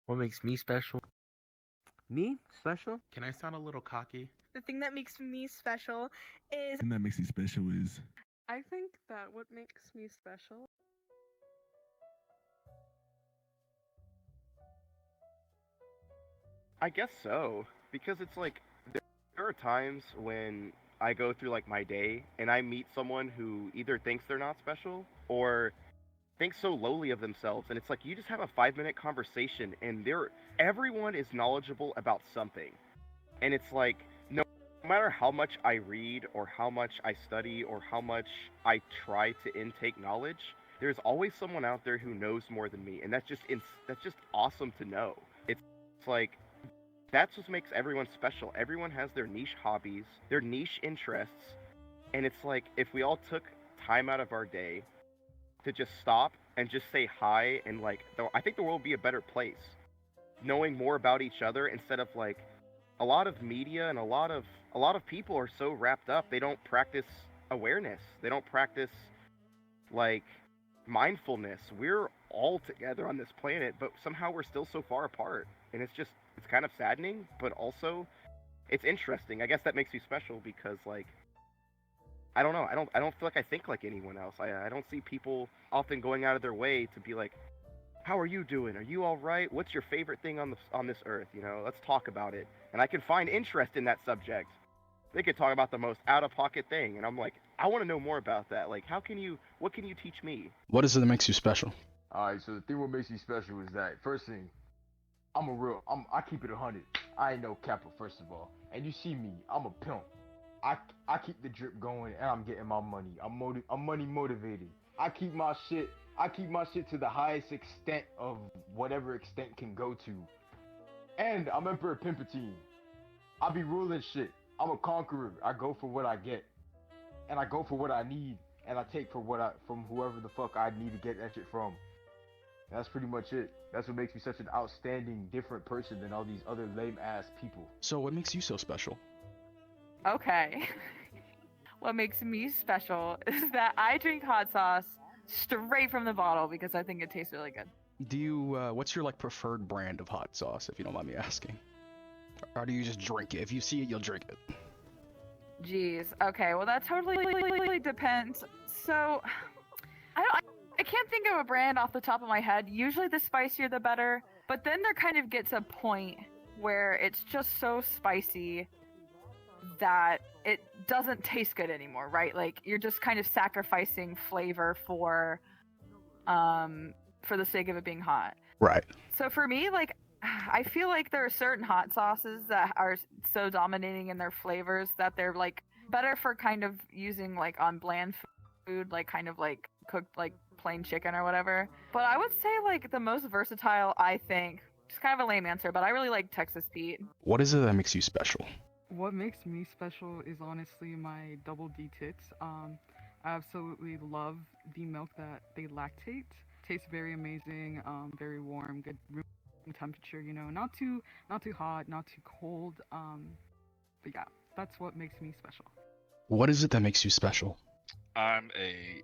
What makes me special? Me? Special? Can I sound a little cocky? The thing that makes me special is... The thing that makes me special is... I think that what makes me special... I guess so, because it's like there are times when I go through like my day and I meet someone who either thinks they're not special or thinks so lowly of themselves, and it's like you just have a 5-minute conversation and everyone is knowledgeable about something. And it's like no matter how much I read or how much I study or how much I try to intake knowledge, there's always someone out there who knows more than me, and that's just awesome to know. It's like that's what makes everyone special. Everyone has their niche hobbies, their niche interests, and it's like if we all took time out of our day to just stop and just say hi, and like I think the world would be a better place knowing more about each other instead of like a lot of media and a lot of people are so wrapped up they don't practice awareness. They don't practice like mindfulness. We're all together on this planet, but somehow we're still so far apart. And it's kind of saddening, but also it's interesting. I guess that makes you special because like I don't know. I don't feel like I think like anyone else. I don't see people often going out of their way to be like, "How are you doing? Are you all right? What's your favorite thing on this earth? You know, let's talk about it." And I can find interest in that subject. They could talk about the most out-of-pocket thing, and I'm like, I want to know more about that. Like, what can you teach me? What is it that makes you special? Alright, so the thing what makes me special is that first thing, I keep it 100. I ain't no capper first of all. And you see me, I'm a pimp. I keep the drip going and I'm getting my money. I'm money motivated. I keep my shit to the highest extent of whatever extent can go to. And I'm Emperor Pimpatine. I be ruling shit. I'm a conqueror. I go for what I get. And I go for what I need. And I take from whoever the fuck I need to get that shit from. That's pretty much it. That's what makes me such an outstanding, different person than all these other lame ass people. So what makes you so special? Okay. What makes me special is that I drink hot sauce straight from the bottle because I think it tastes really good. Do you, what's your like preferred brand of hot sauce, if you don't mind me asking? Or do you just drink it? If you see it, you'll drink it. Jeez. Okay. Well, that totally depends. So, I can't think of a brand off the top of my head. Usually, the spicier the better. But then there kind of gets a point where it's just so spicy that it doesn't taste good anymore, right? Like you're just kind of sacrificing flavor for the sake of it being hot. Right. So for me, like I feel like there are certain hot sauces that are so dominating in their flavors that they're like better for kind of using like on bland food, like kind of like cooked like plain chicken or whatever. But I would say like the most versatile, I think, it's kind of a lame answer, but I really like Texas Pete. What is it that makes you special? What makes me special is honestly my double D tits. I absolutely love the milk that they lactate. Tastes very amazing, very warm, good room temperature, you know, not too hot, not too cold. But yeah, that's what makes me special. What is it that makes you special? I'm a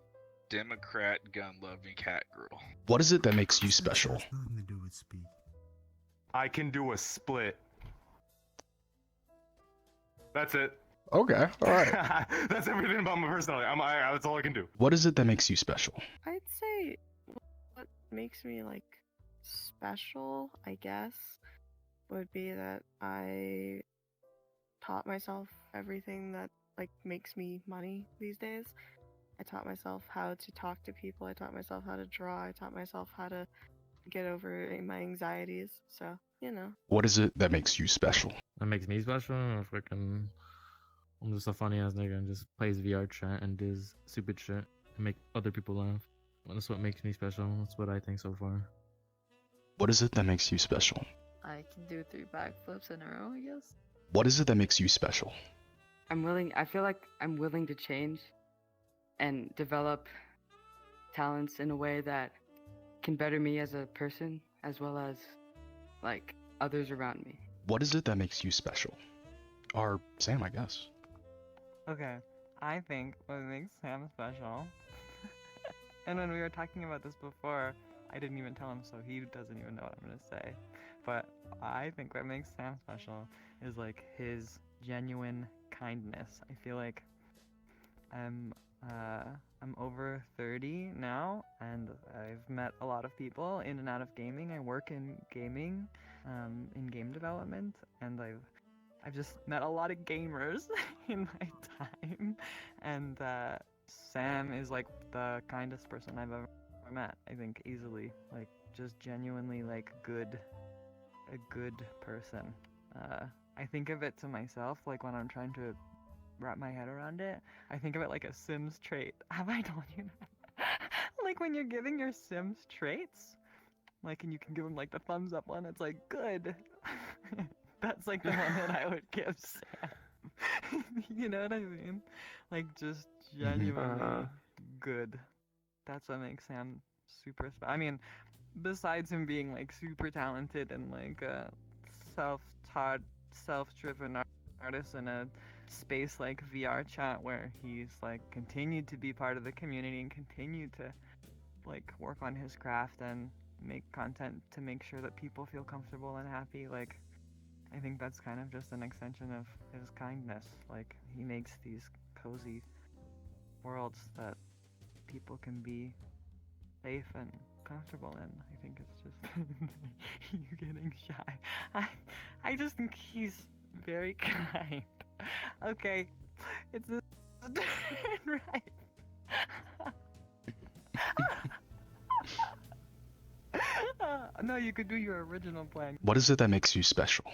Democrat gun-loving cat girl. What is it that makes you special? Nothing to do with speed. I can do a split. That's it. Okay, alright. That's everything about my personality. That's all I can do. What is it that makes you special? I'd say what makes me like special, I guess, would be that I taught myself everything that like makes me money these days. I taught myself how to talk to people. I taught myself how to draw. I taught myself how to get over my anxieties. So, you know. What is it that makes you special? That makes me special. I'm just a funny ass nigga and just plays VRChat and does stupid shit to make other people laugh. That's what makes me special. That's what I think so far. What is it that makes you special? I can do 3 backflips in a row, I guess. What is it that makes you special? I feel like I'm willing to change and develop talents in a way that can better me as a person as well as like others around me. What is it that makes you special? Or Sam, I guess. Okay, I think what makes Sam special, and when we were talking about this before, I didn't even tell him, so he doesn't even know what I'm gonna say. But I think what makes Sam special is like his genuine kindness. I feel like I'm I'm over 30 now, and I've met a lot of people in and out of gaming. I work in gaming, in game development, and I've just met a lot of gamers in my time, and Sam is like the kindest person I've ever met. I think easily, like just genuinely like a good person. I think of it to myself like when I'm trying to wrap my head around it. I think of it like a Sims trait. Have I told you that? Like when you're giving your Sims traits, like, and you can give them like the thumbs up one. It's like good. That's like the one that I would give Sam. You know what I mean? Like just genuinely good. That's what makes Sam super special. I mean, besides him being like super talented and like a self-taught, self-driven artist in a space like VRChat where he's like continued to be part of the community and continued to like work on his craft and make content to make sure that people feel comfortable and happy. Like I think that's kind of just an extension of his kindness. Like he makes these cozy worlds that people can be safe and comfortable in. I think it's just you're getting shy. I just think he's very kind. Okay, it's this turn, right? No, you could do your original plan. What is it that makes you special?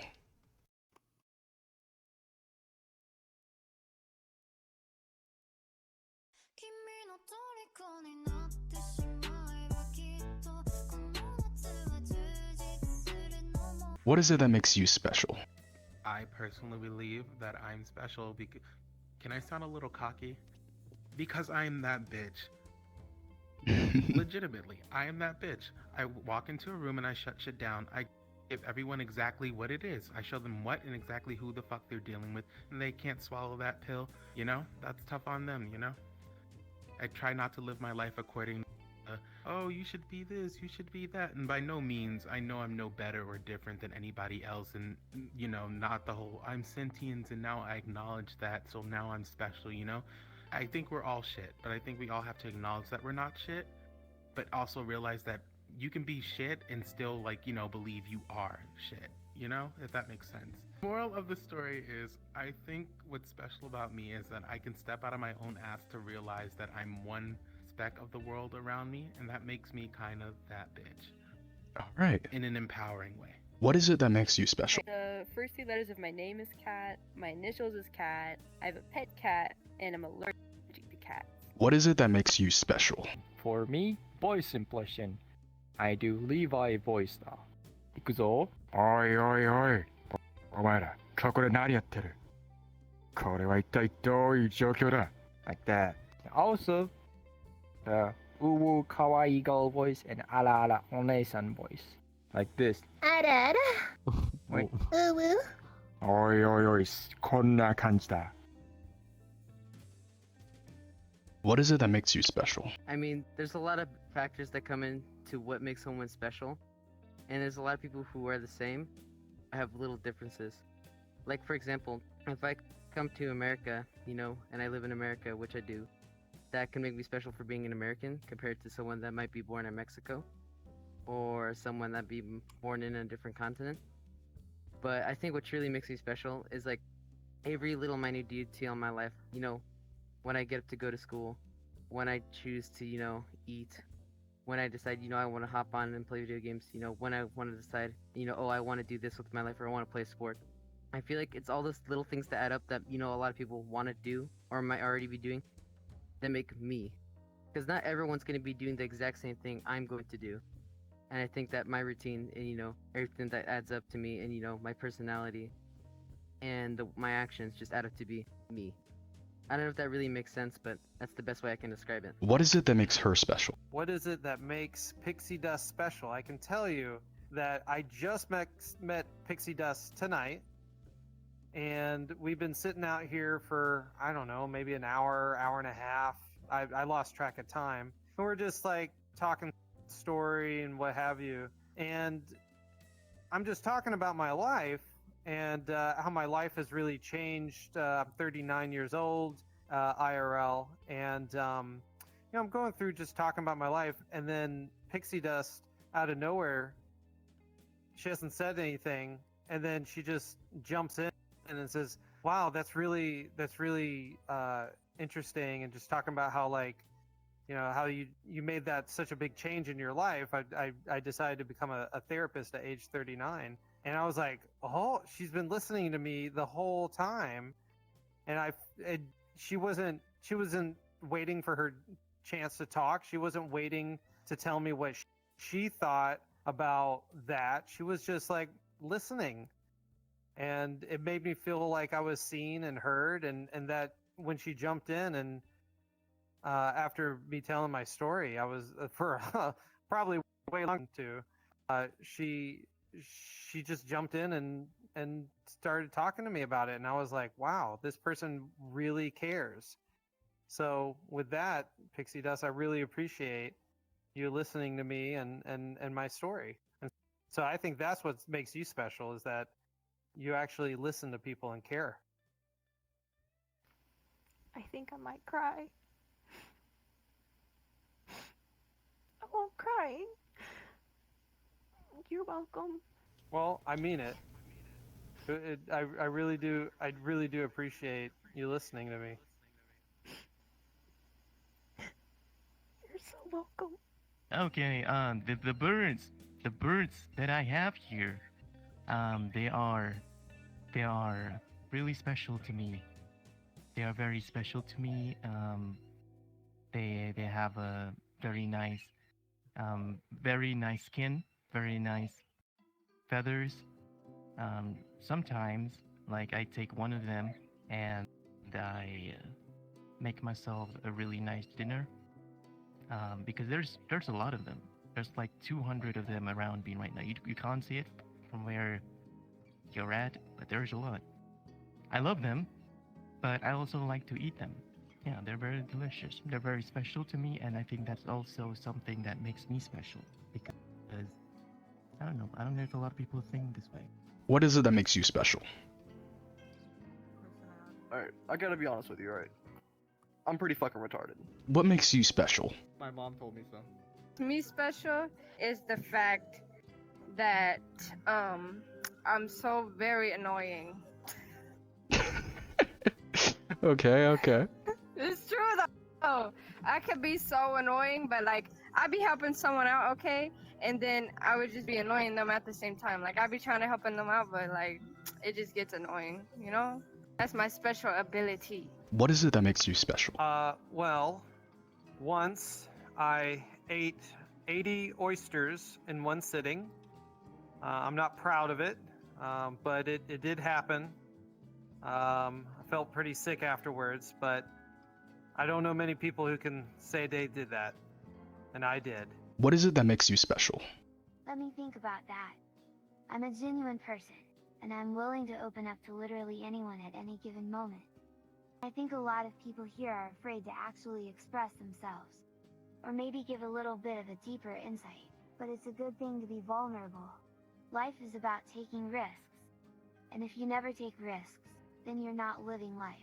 What is it that makes you special? I personally believe that I'm special because. Can I sound a little cocky? Because I'm that bitch. Legitimately, I am that bitch. I walk into a room and I shut shit down. I give everyone exactly what it is. I show them what and exactly who the fuck they're dealing with, and they can't swallow that pill. You know, that's tough on them. You know. I try not to live my life according to, oh, you should be this, you should be that. And by no means, I know I'm no better or different than anybody else. And, you know, not the whole, I'm sentient and now I acknowledge that, so now I'm special, you know? I think we're all shit, but I think we all have to acknowledge that we're not shit, but also realize that you can be shit and still, like, you know, believe you are shit, you know? If that makes sense. Moral of the story is, I think what's special about me is that I can step out of my own ass to realize that I'm one speck of the world around me, and that makes me kind of that bitch. Alright. In an empowering way. What is it that makes you special? The first 3 letters of my name is Cat, my initials is Cat, I have a pet cat, and I'm allergic to cats. What is it that makes you special? For me, voice impression. I do Levi voice now. 行くぞ。おいおいおい。お前ら、そこで何やってる？これは一体どういう状況だ？ Like that. Also, the uwu kawaii girl voice and ala ala onesan voice. Like this. あらあら。Wait. うう。おいおいおい、こんな感じだ。What is it that makes you special? I mean, there's a lot of factors that come into what makes someone special, and there's a lot of people who are the same, have little differences. Like, for example, if I come to America, you know, and I live in America, which I do, that can make me special for being an American compared to someone that might be born in Mexico, or someone that be born in a different continent. But I think what truly makes me special is like every little minute detail in my life, you know, when I get up to go to school, when I choose to, you know, eat, when I decide, you know, I want to hop on and play video games, you know, when I want to decide, you know, oh, I want to do this with my life or I want to play a sport. I feel like it's all those little things that add up that, you know, a lot of people want to do or might already be doing that make me. Because not everyone's going to be doing the exact same thing I'm going to do. And I think that my routine and, you know, everything that adds up to me and, you know, my personality and my actions just add up to be me. I don't know if that really makes sense, but that's the best way I can describe it. What is it that makes her special? What is it that makes Pixie Dust special? I can tell you that I just met Pixie Dust tonight, and we've been sitting out here for, I don't know, maybe an hour, hour and a half. I lost track of time. And we're just like talking story and what have you. And I'm just talking about my life and how my life has really changed. I'm 39 years old, IRL, and I'm going through just talking about my life, and then Pixie Dust out of nowhere, she hasn't said anything, and then she just jumps in and says, "Wow, that's really interesting," and just talking about how how you made that such a big change in your life. I decided to become a therapist at age 39, and I was like, oh, she's been listening to me the whole time, and she wasn't waiting for her chance to talk. She wasn't waiting to tell me what she thought about that. She was just like listening, and it made me feel like I was seen and heard, and that when she jumped in and after me telling my story, I was for probably way long too. She just jumped in and started talking to me about it, and I was like, wow, this person really cares. So with that, Pixie Dust, I really appreciate you listening to me and my story. And so I think that's what makes you special, is that you actually listen to people and care. I think I might cry. I won't cry. You're welcome. Well, I mean it. I really do. I really do appreciate you listening to me. You're so welcome. Okay, the birds that I have here, they are really special to me. They are very special to me. They have a very nice skin, very nice feathers. Sometimes, like, I take one of them and I make myself a really nice dinner. Because there's a lot of them. There's like 200 of them around me right now. You can't see it from where you're at, but there's a lot. I love them, but I also like to eat them. Yeah, they're very delicious. They're very special to me, and I think that's also something that makes me special. Because, I don't know if a lot of people think this way. What is it that makes you special? Alright, I gotta be honest with you, alright? I'm pretty fucking retarded. What makes you special? My mom told me so. To me, special is the fact that I'm so very annoying. Okay. It's true though. I could be so annoying, but like I'd be helping someone out, okay, and then I would just be annoying them at the same time. Like I'd be trying to helping them out, but like it just gets annoying, you know? That's my special ability. What is it that makes you special? Well, once I ate 80 oysters in one sitting. I'm not proud of it, but it did happen. I felt pretty sick afterwards, but I don't know many people who can say they did that, and I did. What is it that makes you special? Let me think about that. I'm a genuine person, and I'm willing to open up to literally anyone at any given moment. I think a lot of people here are afraid to actually express themselves, or maybe give a little bit of a deeper insight, but it's a good thing to be vulnerable. Life is about taking risks, and if you never take risks, then you're not living life.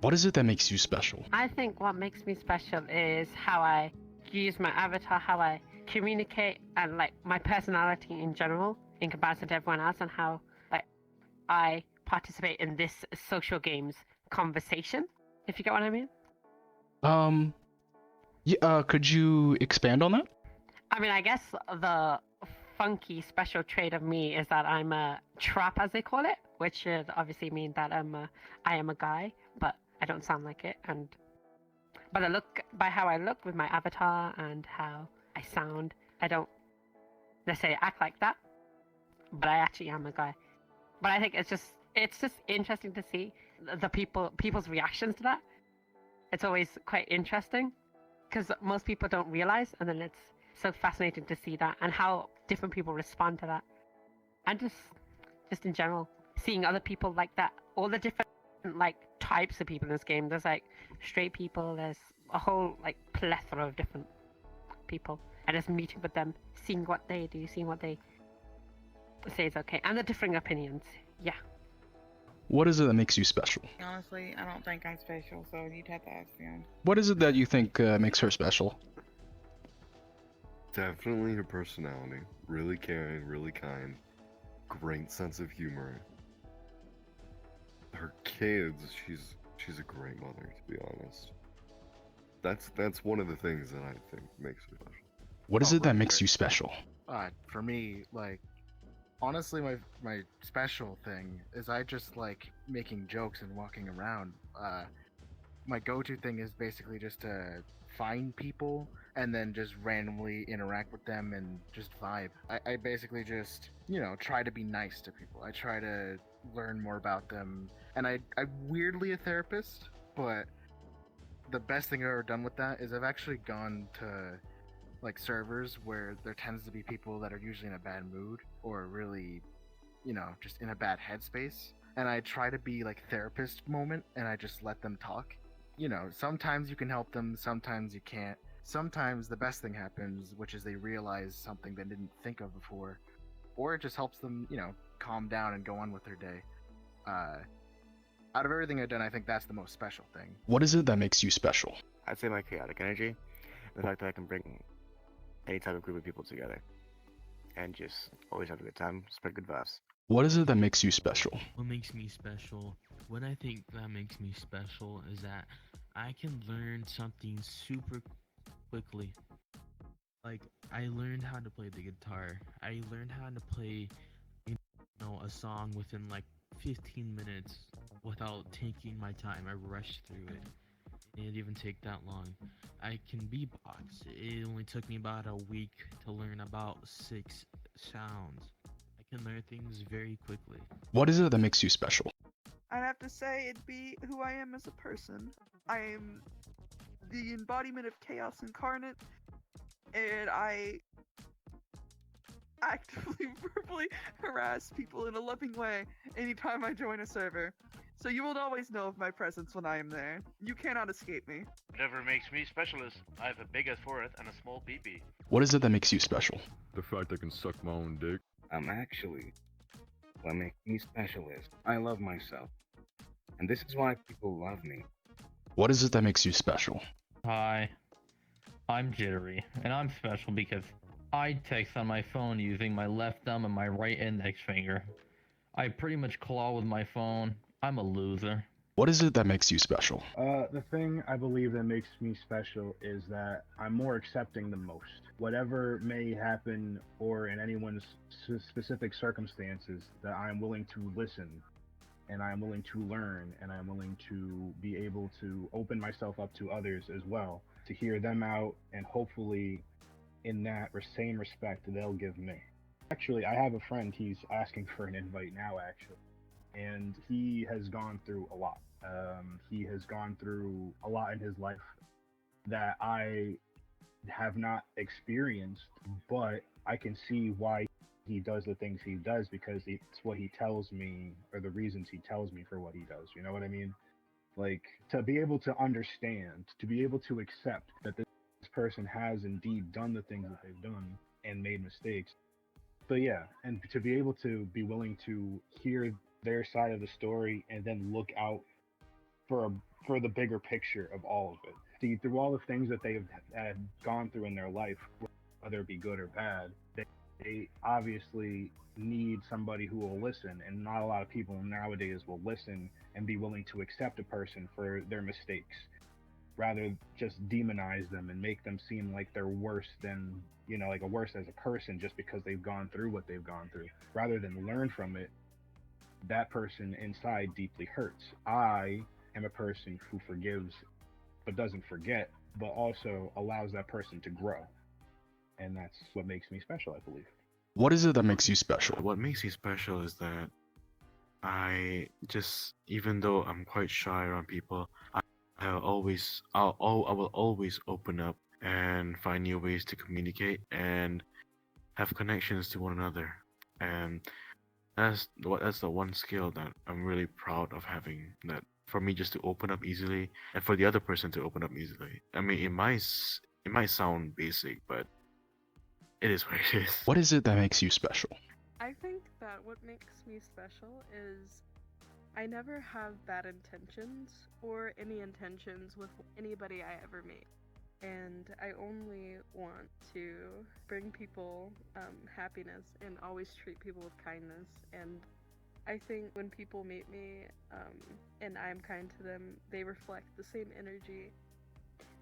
What is it that makes you special? I think what makes me special is how I use my avatar, how I communicate, and like my personality in general in comparison to everyone else, and how like I participate in this social games conversation, if you get what I mean. Yeah, could you expand on that? I mean, I guess the funky special trait of me is that I'm a trap, as they call it, which should obviously mean that I am a guy, but I don't sound like it. But I look, by how I look with my avatar and how I sound, I don't necessarily act like that, but I actually am a guy. But I think it's just interesting to see the people's reactions to that. It's always quite interesting because most people don't realize, and then it's so fascinating to see that and how different people respond to that. And just in general, seeing other people like that, all the different like types of people in this game. There's like straight people, there's a whole like plethora of different people. and just meeting with them, seeing what they do, seeing what they say is okay, and the differing opinions. Yeah. What is it that makes you special? Honestly, I don't think I'm special, so you'd have to ask them. What is it that you think makes her special? Definitely her personality. Really caring, really kind. Great sense of humor. Her kids, she's a great mother, to be honest. That's one of the things that I think makes her special. What is it that makes you special? For me, like, honestly, my special thing is I just like making jokes and walking around. My go-to thing is basically just to find people and then just randomly interact with them and just vibe. I basically just, try to be nice to people. I try to learn more about them. And I'm weirdly a therapist, but the best thing I've ever done with that is I've actually gone to like servers where there tends to be people that are usually in a bad mood or really, just in a bad headspace. And I try to be like therapist moment and I just let them talk. Sometimes you can help them, sometimes you can't. Sometimes the best thing happens, which is they realize something they didn't think of before. Or it just helps them, calm down and go on with their day. Out of everything I've done, I think that's the most special thing. What is it that makes you special? I'd say my chaotic energy. The fact that I can bring any type of group of people together. And just always have a good time, spread good vibes. What is it that makes you special? What makes me special? What I think that makes me special is that I can learn something super quickly. Like, I learned how to play the guitar. I learned how to play, a song within like 15 minutes without taking my time. I rushed through it. It didn't even take that long. I can beatbox. It only took me about a week to learn about 6 sounds. I can learn things very quickly. What is it that makes you special? I'd have to say it'd be who I am as a person. I am the embodiment of chaos incarnate, and I actively verbally harass people in a loving way anytime I join a server. So you will always know of my presence when I am there. You cannot escape me. Whatever makes me special is I have a big ass forehead and a small pee-pee. What is it that makes you special? The fact I can suck my own dick. Actually, what makes me special is I love myself. And this is why people love me. What is it that makes you special? Hi, I'm Jittery, and I'm special because I text on my phone using my left thumb and my right index finger. I pretty much claw with my phone. I'm a loser. What is it that makes you special? The thing I believe that makes me special is that I'm more accepting than most. Whatever may happen or in anyone's specific circumstances, that I'm willing to listen and I'm willing to learn and I'm willing to be able to open myself up to others as well, to hear them out, and hopefully in that same respect they'll give me. Actually, I have a friend, he's asking for an invite now actually, and he has gone through a lot. He has gone through a lot in his life that I have not experienced, but I can see why he does the things he does, because it's what he tells me, or the reasons he tells me for what he does. You know what I mean? Like, to be able to understand, to be able to accept that this person has indeed done the things that they've done and made mistakes. But yeah, and to be able to be willing to hear their side of the story and then look out for the bigger picture of all of it. See, through all the things that they've had gone through in their life, whether it be good or bad, they obviously need somebody who will listen, and not a lot of people nowadays will listen and be willing to accept a person for their mistakes, rather just demonize them and make them seem like they're worse than, like a worse as a person just because they've gone through what they've gone through, rather than learn from it. That person inside deeply hurts. I am a person who forgives but doesn't forget, but also allows that person to grow. And that's what makes me special, I believe. What is it that makes you special? What makes me special is that I just, even though I'm quite shy around people, I will always open up and find new ways to communicate and have connections to one another. And that's the one skill that I'm really proud of having, that for me just to open up easily and for the other person to open up easily. I mean, it might sound basic, but it is what it is. What is it that makes you special? I think that what makes me special is I never have bad intentions or any intentions with anybody I ever meet. And I only want to bring people happiness and always treat people with kindness. And I think when people meet me and I'm kind to them, they reflect the same energy.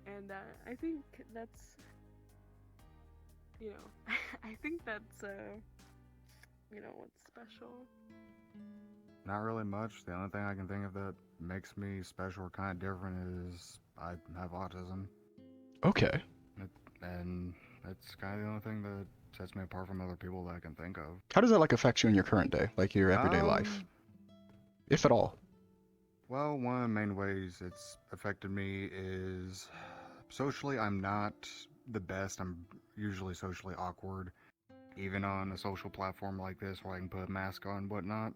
And I think that's, I think that's, what's special. Not really much. The only thing I can think of that makes me special or kind of different is I have autism. Okay. And that's kind of the only thing that sets me apart from other people that I can think of. How does that like affect you in your current day, like your everyday life, if at all? Well, one of the main ways it's affected me is socially. I'm not the best. I'm usually socially awkward, even on a social platform like this where I can put a mask on and whatnot.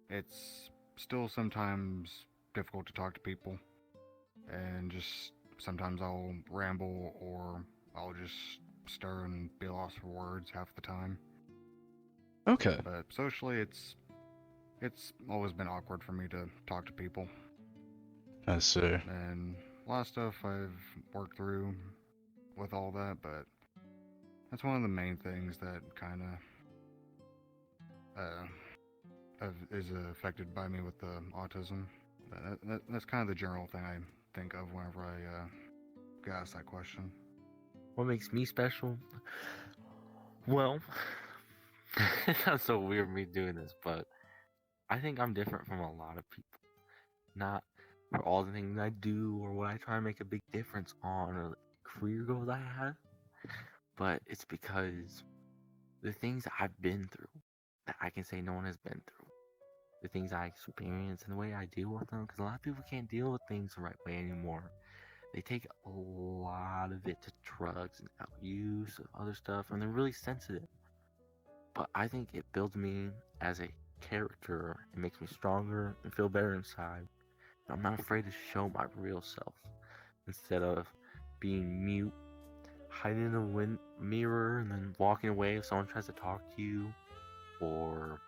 It's still sometimes difficult to talk to people, and just sometimes I'll ramble or I'll just stir and be lost for words half the time. Okay. But socially, it's always been awkward for me to talk to people. I see. And a lot of stuff I've worked through with all that, but that's one of the main things that kind of is affected by me with the autism. That's kind of the general thing I think of whenever I get asked that question. What makes me special? Well, it sounds so weird me doing this, but I think I'm different from a lot of people. Not for all the things I do or what I try to make a big difference on or the career goals I have, but it's because the things I've been through that I can say no one has been through, the things I experience and the way I deal with them, because a lot of people can't deal with things the right way anymore. They take a lot of it to drugs and use of other stuff, and they're really sensitive. But I think it builds me as a character. It makes me stronger and feel better inside. And I'm not afraid to show my real self instead of being mute, hiding in a mirror, and then walking away if someone tries to talk to you, or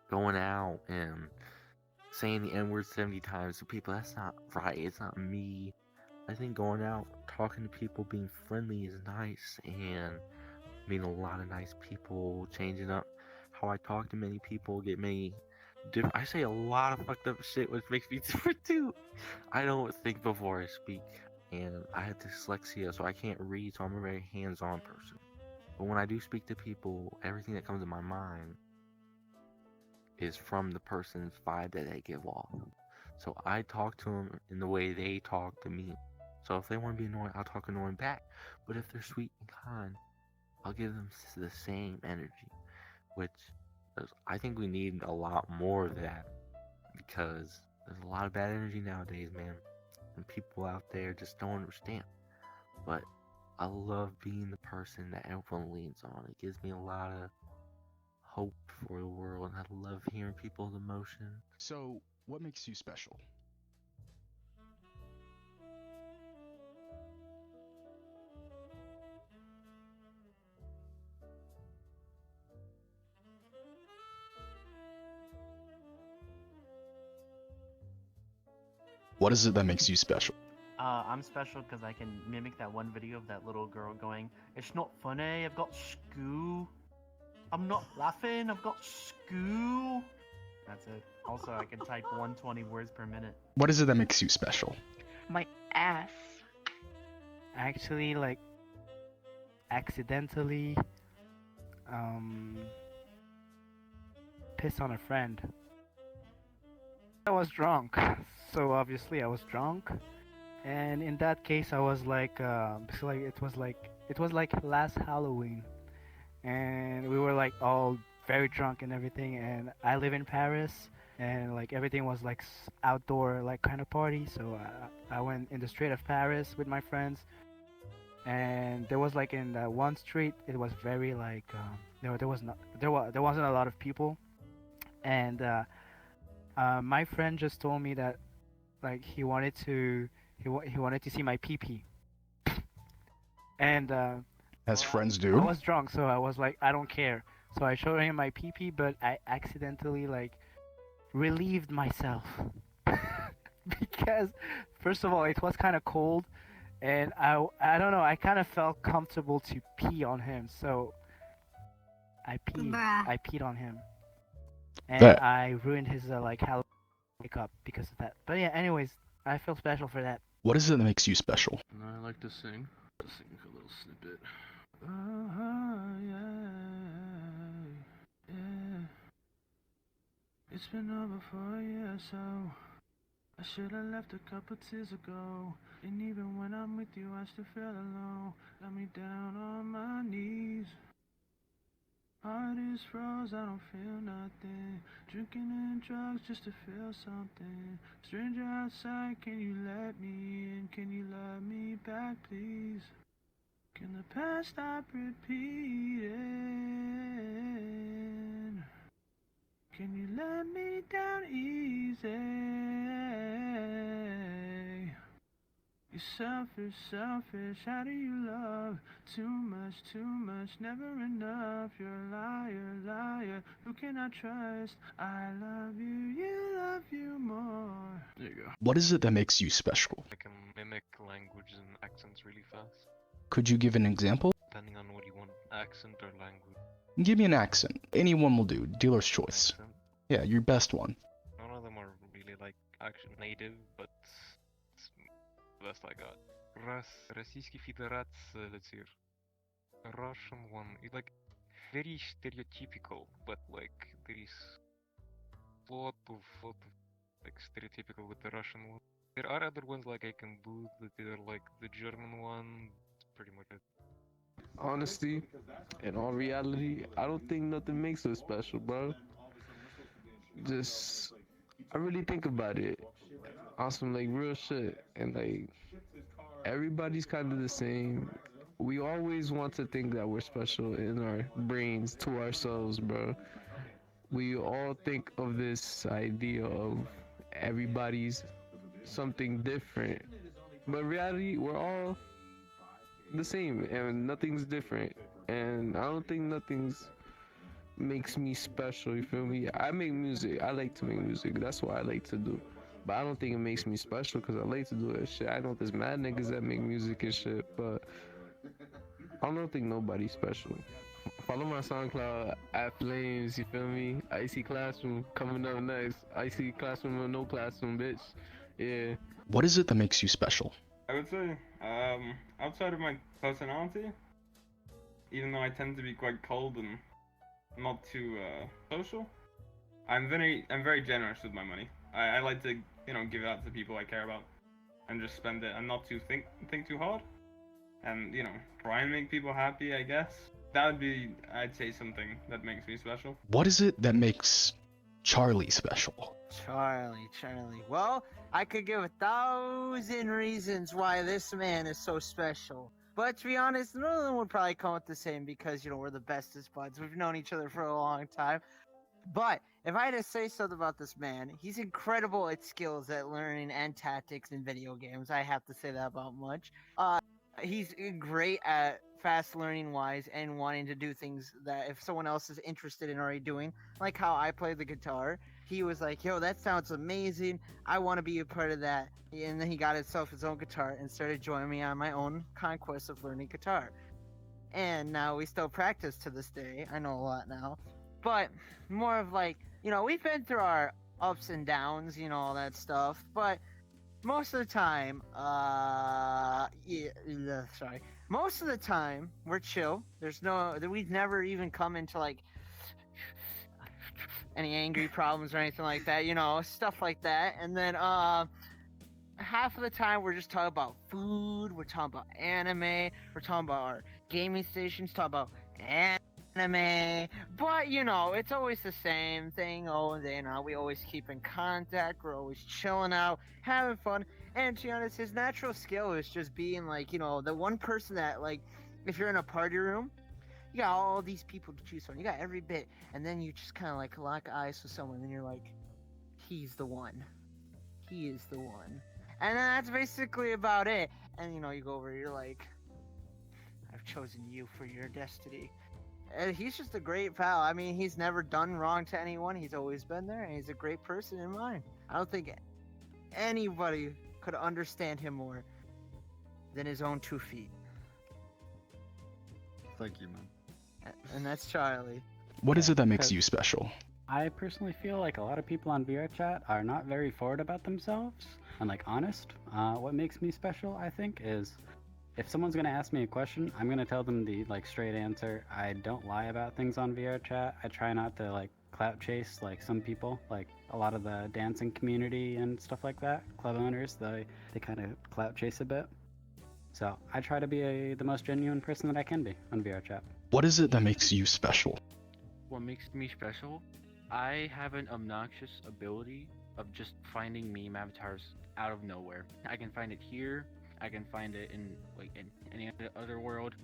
going out and saying the N-word 70 times to people. That's not right. It's not me. I think going out, talking to people, being friendly is nice, and meeting a lot of nice people, changing up how I talk to many people, get many different. I say a lot of fucked up shit, which makes me different too. I don't think before I speak, and I have dyslexia, so I can't read, so I'm a very hands-on person. But when I do speak to people, everything that comes to my mind is from the person's vibe that they give off. So I talk to them in the way they talk to me. So if they want to be annoying, I'll talk annoying back. But if they're sweet and kind, I'll give them the same energy. Which I think we need a lot more of that, because there's a lot of bad energy nowadays, man. And people out there just don't understand. But I love being the person that everyone leans on. It gives me a lot of hope for the world, and I love hearing people's emotion. So, what makes you special? What is it that makes you special? I'm special because I can mimic that one video of that little girl going, "It's not funny, I've got school. I'm not laughing, I've got school." That's it. Also, I can type 120 words per minute. What is it that makes you special? My ass. Actually, like, accidentally, piss on a friend. I was drunk, so obviously I was drunk, and in that case I was like, it was like last Halloween, and we were like all very drunk and everything, and I live in Paris, and like everything was like outdoor like kind of party, so I went in the street of Paris with my friends, and there was like in that one street it was very like there wasn't a lot of people, and my friend just told me that like he wanted to see my pee-pee, and As friends I do. was drunk, so I was like, I don't care. So I showed him my pee-pee, but I accidentally like relieved myself because first of all, it was kind of cold, and I don't know, I kind of felt comfortable to pee on him, so I peed on him, and That I ruined his like Halloween makeup because of that. But yeah, anyways, I feel special for that. What is it that makes you special? I like to sing. Just sing a little snippet. Yeah. It's been over 4 years, so I should have left a couple tears ago. And even when I'm with you, I still feel alone. Got me down on my knees. Heart is froze, I don't feel nothing. Drinking and drugs just to feel something. Stranger outside, can you let me in? Can you love me back, please? Can the past stop repeating? Can you let me down easy? You're selfish, selfish, how do you love? Too much, never enough. You're a liar, liar, who can I trust? I love you love you more. There you go. What is it that makes you special? I can mimic language and accents really fast, Could you give an example? depending on what you want, accent or language. Give me an accent. Anyone will do. Dealer's choice. Accent. Yeah, your best one. None of them are really like actually native, but it's the best I got. Российской Федерации, let's see. A Russian one, it's like very stereotypical, but like there is lot of like stereotypical with the Russian one. There are other ones like I can do that they're like the German one. It's pretty much it. Honesty, in all reality, I don't think nothing makes us special, bro. Just, I really think about it on some like real shit, and like everybody's kind of the same. We always want to think that we're special in our brains to ourselves, bro. We all think of this idea of everybody's something different, but in reality, we're all the same and nothing's different. And I don't think nothing's makes me special, you feel me? I make music. I like to make music. That's what I like to do. But I don't think it makes me special because I like to do that shit. I know there's mad niggas that make music and shit, but I don't think nobody's special. Follow my SoundCloud at Flames, you feel me? Icy Classroom coming up next. Icy Classroom or no classroom, bitch. Yeah. What is it that makes you special? I would say, outside of my personality, even though I tend to be quite cold and not too social, I'm very generous with my money. I like to, give it out to people I care about, and just spend it and not to think too hard, and try and make people happy. I guess that would be, I'd say, something that makes me special. What is it that makes Charlie special? Charlie. Well, I could give 1,000 reasons why this man is so special. But to be honest, none of them would probably come with the same because, we're the bestest buds. We've known each other for a long time. But if I had to say something about this man, he's incredible at skills at learning and tactics in video games. I have to say that about much. He's great at fast learning wise and wanting to do things that if someone else is interested in already doing, like how I play the guitar. He was like, yo, that sounds amazing. I want to be a part of that. And then he got himself his own guitar and started joining me on my own conquest of learning guitar. And now we still practice to this day. I know a lot now. But more of like, we've been through our ups and downs, all that stuff. But most of the time, most of the time, we're chill. We've never even come into like any angry problems or anything like that, stuff like that. And then half of the time we're just talking about food, we're talking about anime, we're talking about our gaming stations, talking about anime, but it's always the same thing all day now. We always keep in contact, we're always chilling out, having fun. And to be honest, his natural skill is just being like, the one person that, like, if you're in a party room, you got all these people to choose from. You got every bit. And then you just kind of like lock eyes with someone and you're like, he's the one. He is the one. And then that's basically about it. And you go over, you're like, I've chosen you for your destiny. And he's just a great pal. I mean, he's never done wrong to anyone. He's always been there, and he's a great person in mine. I don't think anybody could understand him more than his own 2 feet. Thank you, man. And that's Charlie. What is it that makes you special? I personally feel like a lot of people on VRChat are not very forward about themselves and like honest. What makes me special, I think, is if someone's gonna ask me a question, I'm gonna tell them the like straight answer. I don't lie about things on VRChat. I try not to like clout chase like some people, like a lot of the dancing community and stuff like that. Club owners, they kind of clout chase a bit. So I try to be the most genuine person that I can be on VRChat. What is it that makes you special? What makes me special? I have an obnoxious ability of just finding meme avatars out of nowhere. I can find it here. I can find it in any other world.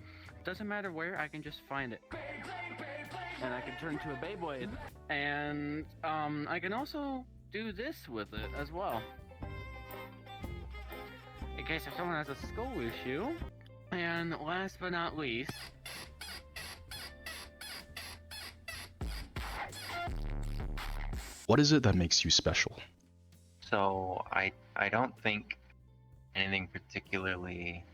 Doesn't matter where. I can just find it, and I can turn to a Beyblade. And I can also do this with it as well. In case if someone has a skull issue. And last but not least. What is it that makes you special? So I don't think anything particularly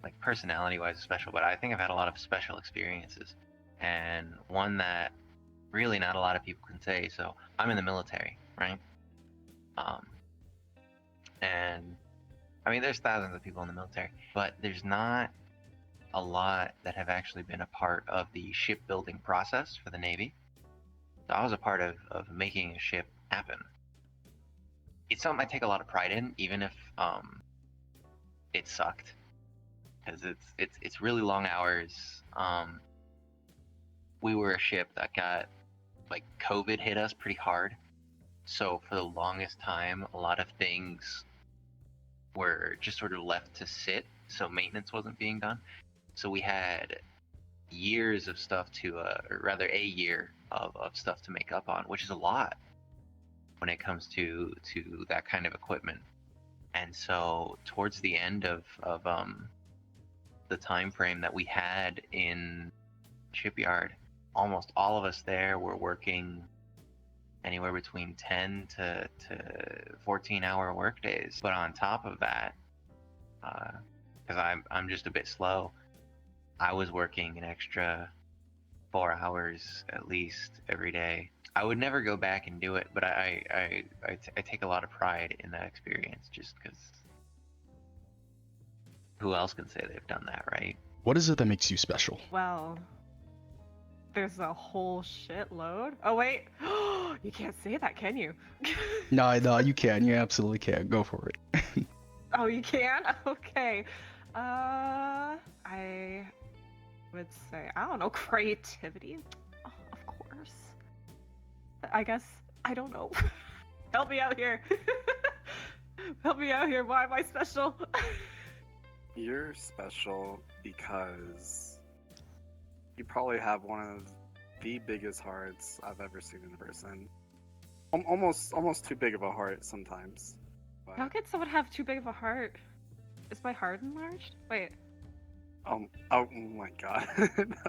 like personality-wise special, but I think I've had a lot of special experiences, and one that really not a lot of people can say. So I'm in the military, right? And I mean, there's thousands of people in the military, but there's not a lot that have actually been a part of the shipbuilding process for the Navy. So I was a part of making a ship happen. It's something I take a lot of pride in, even if it sucked, because it's really long hours. We were a ship that got like COVID hit us pretty hard, so for the longest time, a lot of things were just sort of left to sit, so maintenance wasn't being done. So we had years of stuff to, or rather a year of stuff to make up on, which is a lot when it comes to that kind of equipment. And so towards the end of the time frame that we had in shipyard, almost all of us there were working anywhere between 10 to 14 hour work days. But on top of that, because I'm just a bit slow, I was working an extra 4 hours at least every day. I would never go back and do it, but I take a lot of pride in that experience, just because who else can say they've done that, right? What is it that makes you special? Well, there's a whole shitload. Oh wait, you can't say that, can you? No, you can. You absolutely can. Go for it. Oh, you can? Okay. I would say, I don't know, creativity. Oh, of course. I guess, I don't know. Help me out here. Help me out here. Why am I special? You're special because you probably have one of the biggest hearts I've ever seen in a person. Almost too big of a heart sometimes. But... How could someone have too big of a heart? Is my heart enlarged? Wait. Oh my god.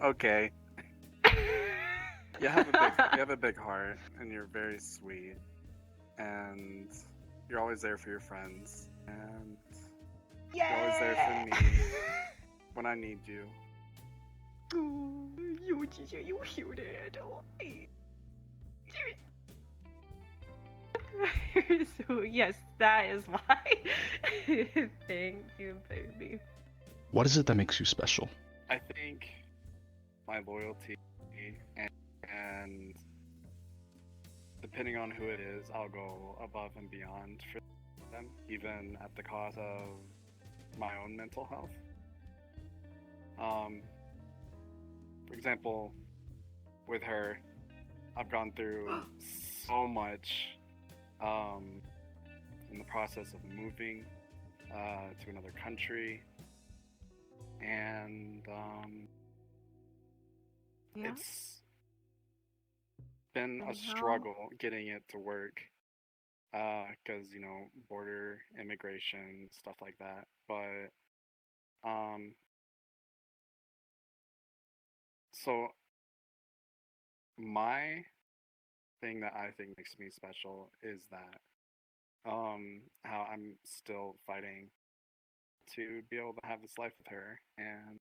Okay. You have a big heart, and you're very sweet, and you're always there for your friends, and you're always there for me when I need you. You heard it. So yes, that is why. Thank you, baby. What is it that makes you special? I think my loyalty and depending on who it is, I'll go above and beyond for them, even at the cost of my own mental health. For example, with her, I've gone through so much in the process of moving to another country, and it's been a struggle getting it to work because border immigration, stuff like that. But So my thing that I think makes me special is that how I'm still fighting to be able to have this life with her, and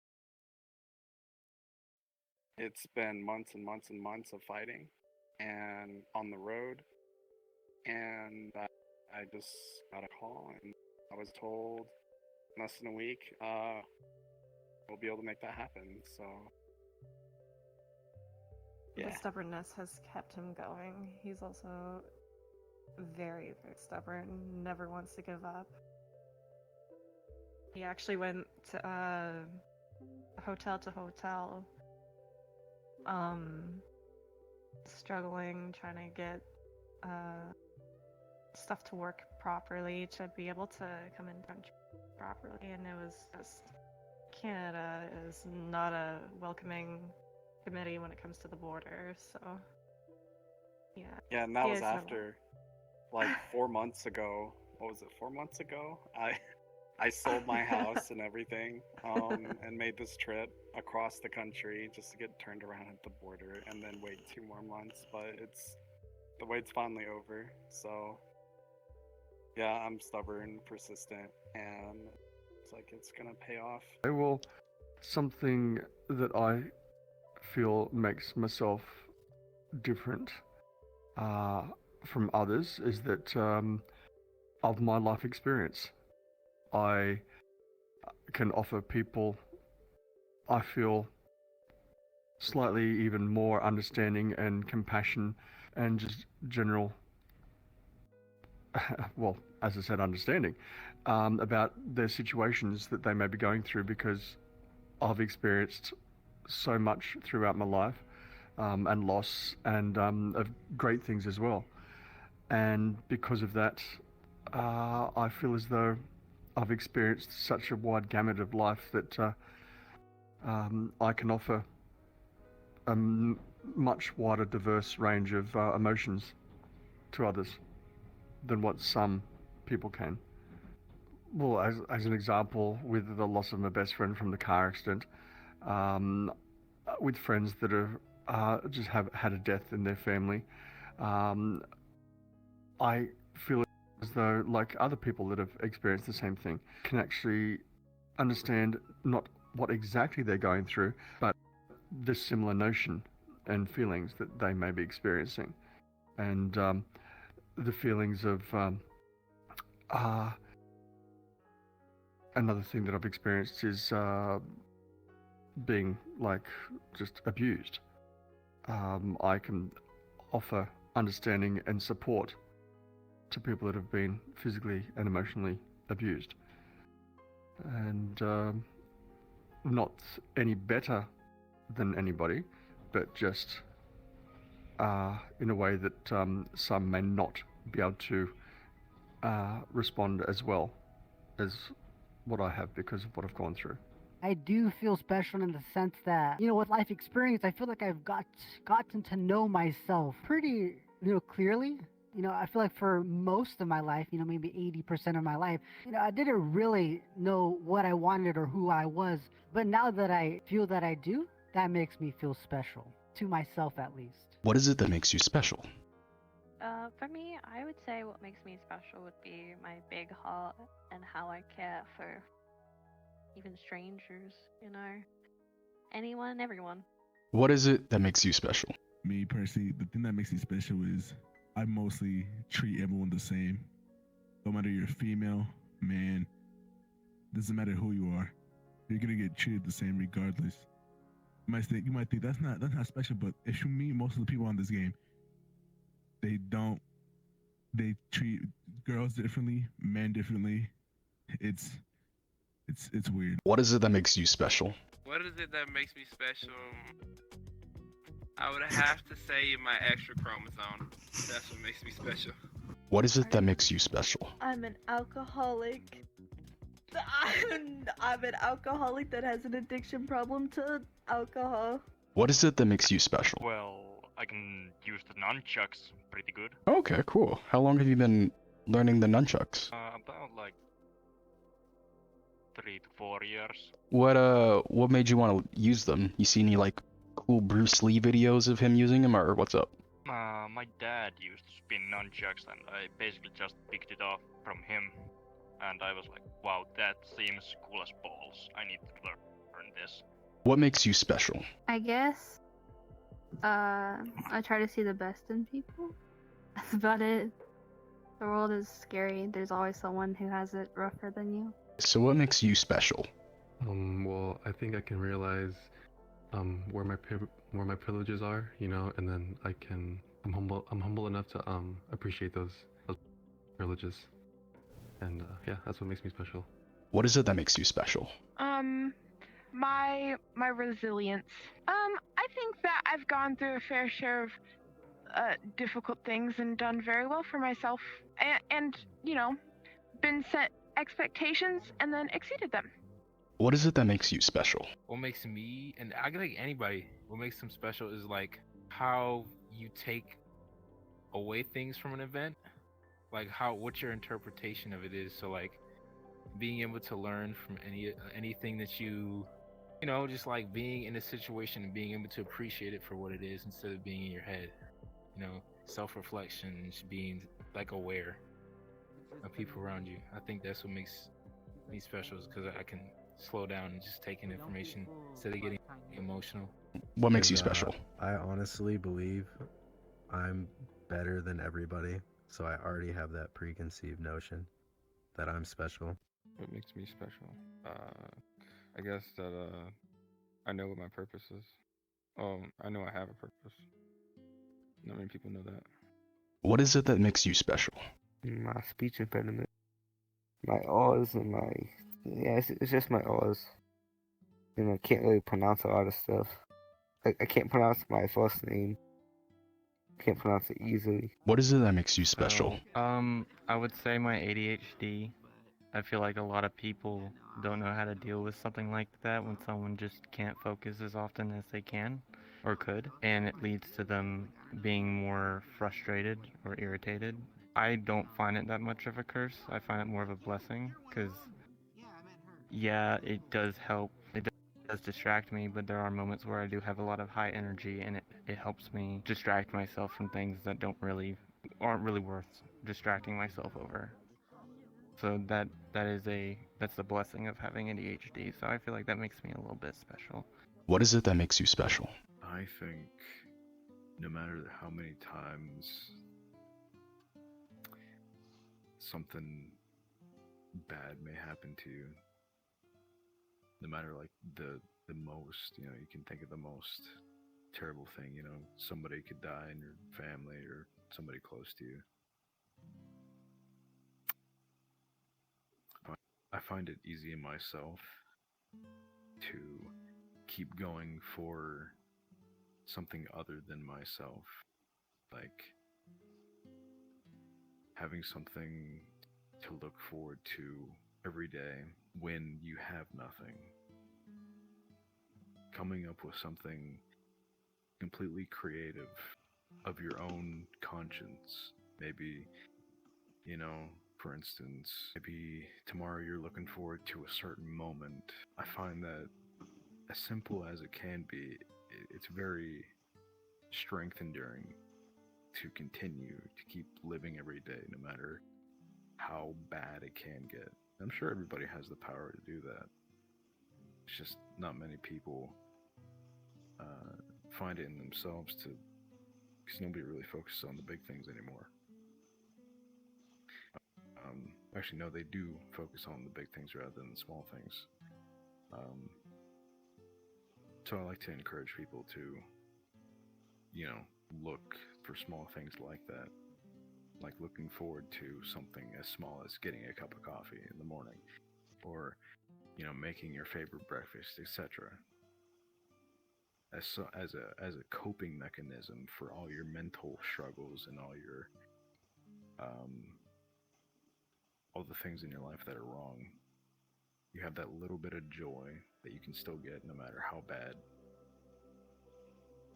it's been months and months and months of fighting and on the road, and I just got a call and I was told in less than a week we'll be able to make that happen. So The yeah. stubbornness has kept him going. He's also very, very stubborn, never wants to give up. He actually went to hotel to hotel, struggling, trying to get stuff to work properly to be able to come in country properly, and it was just Canada is not a welcoming committee when it comes to the border, so yeah. Yeah, and that He was is no- after like 4 months ago. What was it, 4 months ago? I sold my house and everything, and made this trip across the country just to get turned around at the border and then wait 2 more months. But the wait's finally over. So yeah, I'm stubborn, persistent, and it's like it's gonna pay off. Well, something that I feel makes myself different from others is that of my life experience, I can offer people, I feel, slightly even more understanding and compassion and just general, well, as I said, understanding about their situations that they may be going through, because I've experienced so much throughout my life, and loss, and of great things as well. And because of that, I feel as though I've experienced such a wide gamut of life that I can offer a much wider, diverse range of emotions to others than what some people can. Well, as an example, with the loss of my best friend from the car accident, with friends that have just have had a death in their family, I feel as though, like other people that have experienced the same thing, can actually understand not what exactly they're going through, but the similar notion and feelings that they may be experiencing, and the feelings of another thing that I've experienced is being like just abused. I can offer understanding and support to people that have been physically and emotionally abused, and not any better than anybody, but just in a way that some may not be able to respond as well as what I have because of what I've gone through. I do feel special in the sense that, with life experience, I feel like I've gotten to know myself pretty, clearly. I feel like for most of my life, maybe 80% of my life, I didn't really know what I wanted or who I was. But now that I feel that I do, that makes me feel special, to myself at least. What is it that makes you special? For me, I would say what makes me special would be my big heart and how I care for even strangers, anyone, everyone. What is it that makes you special? Me personally, the thing that makes me special is I mostly treat everyone the same. No matter you're female, man, doesn't matter who you are, you're gonna get treated the same regardless. You might think that's not special, but if you meet most of the people on this game, they treat girls differently, men differently. It's weird. What is it that makes you special? What is it that makes me special? I would have to say my extra chromosome. That's what makes me special. What is it that makes you special? I'm an alcoholic. I'm an alcoholic that has an addiction problem to alcohol. What is it that makes you special? Well, I can use the nunchucks pretty good. Okay, cool. How long have you been learning the nunchucks? About like 3 to 4 years. What made you want to use them? You see any cool Bruce Lee videos of him using them, or what's up? My dad used to spin nunchucks, and I basically just picked it up from him. And I was like, wow, that seems cool as balls. I need to learn this. What makes you special? I guess I try to see the best in people. That's about it. The world is scary. There's always someone who has it rougher than you. So what makes you special? Well, I think I can realize where my privileges are, and then I'm humble enough to appreciate those privileges. And yeah, that's what makes me special. What is it that makes you special? My resilience. I think that I've gone through a fair share of difficult things and done very well for myself, and been set expectations and then exceeded them. What is it that makes you special? What makes me, and I think anybody, what makes them special is like how you take away things from an event, like what your interpretation of it is. So like being able to learn from anything that you just like being in a situation and being able to appreciate it for what it is instead of being in your head. Self-reflection, just being like aware of people around you. I think that's what makes me special, is because I can slow down and just take in information instead of getting emotional. What makes you special? I honestly believe I'm better than everybody, so I already have that preconceived notion that I'm special. What makes me special? I guess that I know what my purpose is. I know I have a purpose. Not many people know that. What is it that makes you special? My speech impediment. My O's and it's just my O's. I can't really pronounce a lot of stuff. I can't pronounce my first name. Can't pronounce it easily. What is it that makes you special? I would say my ADHD. I feel like a lot of people don't know how to deal with something like that when someone just can't focus as often as they can or could, and it leads to them being more frustrated or irritated. I don't find it that much of a curse. I find it more of a blessing, because yeah, it does help. It does distract me, but there are moments where I do have a lot of high energy, and it helps me distract myself from things that aren't really worth distracting myself over. So that's the blessing of having ADHD. So I feel like that makes me a little bit special. What is it that makes you special? I think no matter how many times something bad may happen to you, no matter like the most, you can think of the most terrible thing, somebody could die in your family or somebody close to you. I find it easy in myself to keep going for something other than myself, like having something to look forward to every day when you have nothing, coming up with something completely creative of your own conscience. Maybe, for instance, maybe tomorrow you're looking forward to a certain moment. I find that as simple as it can be, it's very strength-enduring to continue to keep living every day, no matter how bad it can get. I'm sure everybody has the power to do that. It's just not many people find it in themselves because nobody really focuses on the big things anymore. Actually, no, they do focus on the big things rather than the small things. So I like to encourage people to, look for small things like that. Like looking forward to something as small as getting a cup of coffee in the morning, or, making your favorite breakfast, etc. As a coping mechanism for all your mental struggles and all your all the things in your life that are wrong. You have that little bit of joy that you can still get no matter how bad.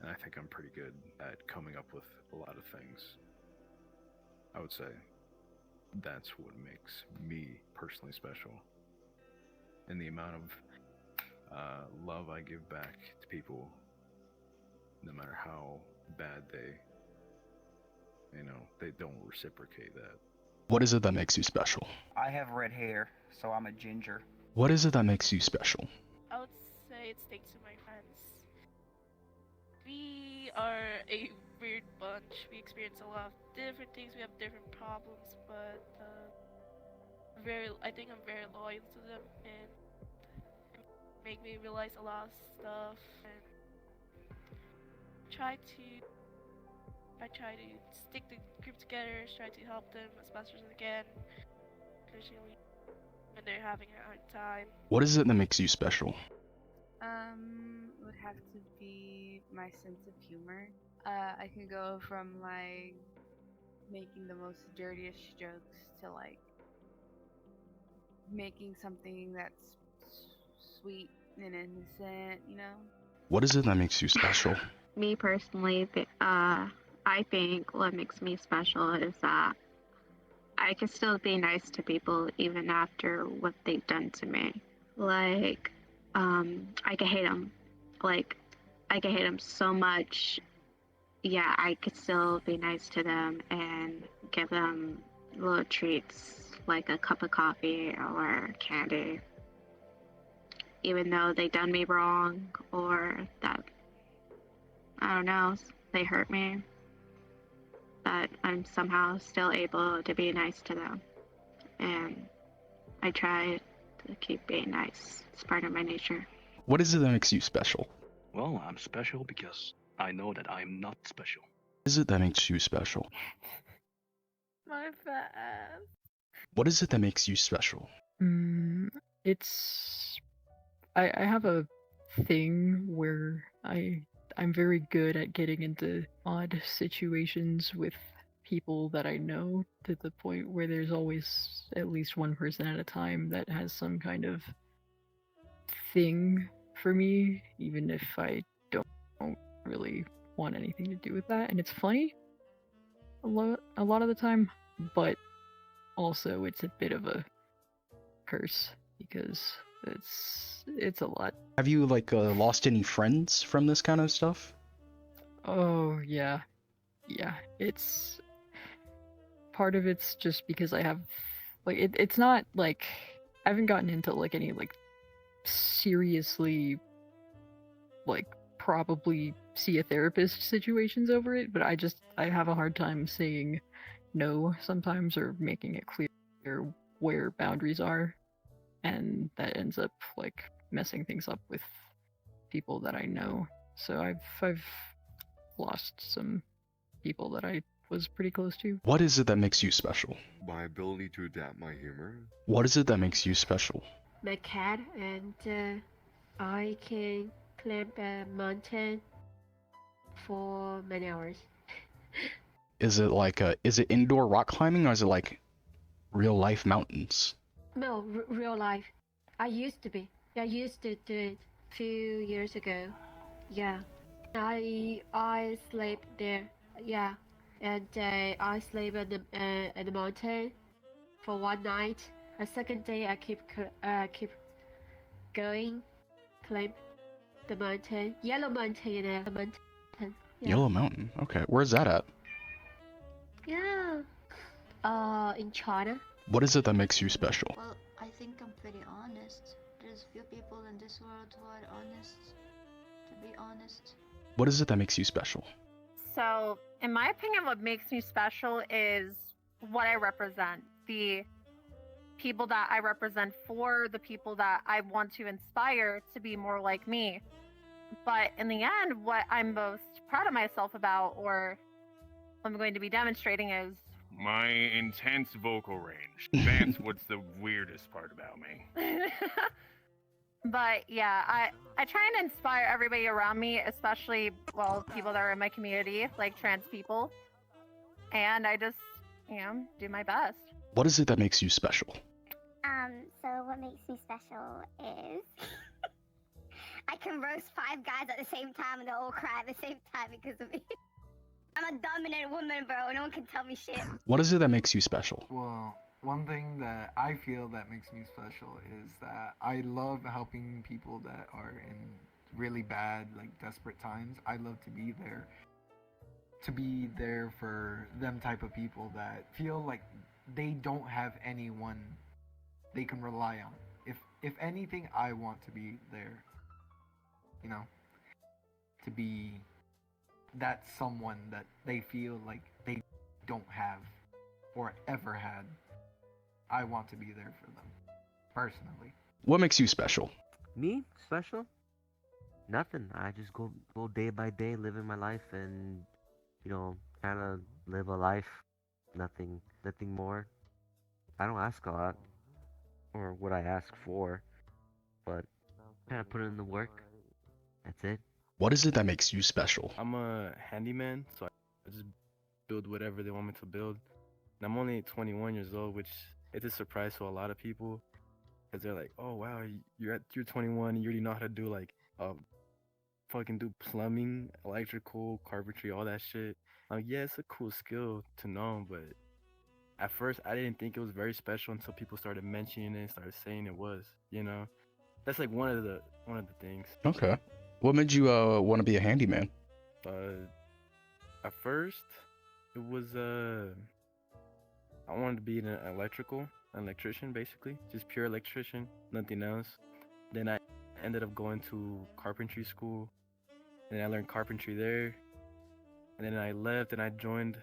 And I think I'm pretty good at coming up with a lot of things. I would say that's what makes me personally special. And the amount of love I give back to people no matter how bad they don't reciprocate that. What is it that makes you special? I have red hair, so I'm a ginger. What is it that makes you special? I would say it's thanks to my friends. We are a weird bunch. We experience a lot of different things. We have different problems, but I think I'm very loyal to them and make me realize a lot of stuff and I try to stick the group together, try to help them as best as I can, especially when they're having a hard time. What is it that makes you special? Would have to be my sense of humor. I can go from like making the most dirtiest jokes to like making something that's sweet and innocent, you know? What is it that makes you special? Me personally, I think what makes me special is that I can still be nice to people even after what they've done to me. Like, I can hate them. Like, I can hate them so much. Yeah, I could still be nice to them and give them little treats like a cup of coffee or candy. Even though they done me wrong or that, I don't know, they hurt me. But I'm somehow still able to be nice to them. And I try to keep being nice. It's part of my nature. What is it that makes you special? Well, I'm special because I know that I'm not special. What is it that makes you special? My fat ass. What is it that makes you special? It's I have a thing where I'm very good at getting into odd situations with people that I know, to the point where there's always at least one person at a time that has some kind of thing for me, even if I don't really want anything to do with that. And it's funny a lot of the time, but also it's a bit of a curse because it's a lot. Have you lost any friends from this kind of stuff? Oh yeah, it's part of it's just because I have it's not like I haven't gotten into like any like seriously like probably see a therapist situations over it, but I have a hard time saying no sometimes or making it clear where boundaries are, and that ends up like messing things up with people that I know. So I've lost some people that I was pretty close to. What is it that makes you special? My ability to adapt my humor. What is it that makes you special? My cat, and I can climb a mountain for many hours. Is it indoor rock climbing or is it like real life mountains? No, real life. I used to do it a few years ago. Yeah. I sleep there. Yeah. And I sleep at the mountain for one night. A second day I keep going, climb the mountain. Yellow Mountain, you know, mountain. Yeah. Yellow Mountain. Okay, where's that at? Yeah. In China. What is it that makes you special? Well, I think I'm pretty honest. There's few people in this world who are honest. To be honest. What is it that makes you special? So, in my opinion, what makes me special is what I represent. The people that I represent for the people that I want to inspire to be more like me. But in the end, what I'm most proud of myself about, or I'm going to be demonstrating, is my intense vocal range. That's what's the weirdest part about me. But yeah, I try and inspire everybody around me, especially, well, people that are in my community, like trans people. And I just, do my best. What is it that makes you special? So what makes me special is I can roast 5 guys at the same time and they'll all cry at the same time because of me. I'm a dominant woman, bro. No one can tell me shit. What is it that makes you special? Well, one thing that I feel that makes me special is that I love helping people that are in really bad, like desperate times, I love to be there. To be there for them type of people that feel like they don't have anyone they can rely on. If anything, I want to be there. You know, to be that someone that they feel like they don't have or ever had. I want to be there for them, personally. What makes you special? Me? Special? Nothing. I just go day by day, living my life, and kind of live a life. Nothing more. I don't ask a lot, or what I ask for, but kind of put in the work. That's it. What is it that makes you special? I'm a handyman, so I just build whatever they want me to build. And I'm only 21 years old, which is a surprise to a lot of people, because they're like, "Oh wow, you're 21, and you already know how to do like fucking do plumbing, electrical, carpentry, all that shit." Like, yeah, it's a cool skill to know, but at first I didn't think it was very special until people started mentioning it, started saying it was. That's like one of the things. Okay. What made you want to be a handyman? At first, it was I wanted to be an electrician, basically, just pure electrician, nothing else. Then I ended up going to carpentry school, and I learned carpentry there. And then I left, and I joined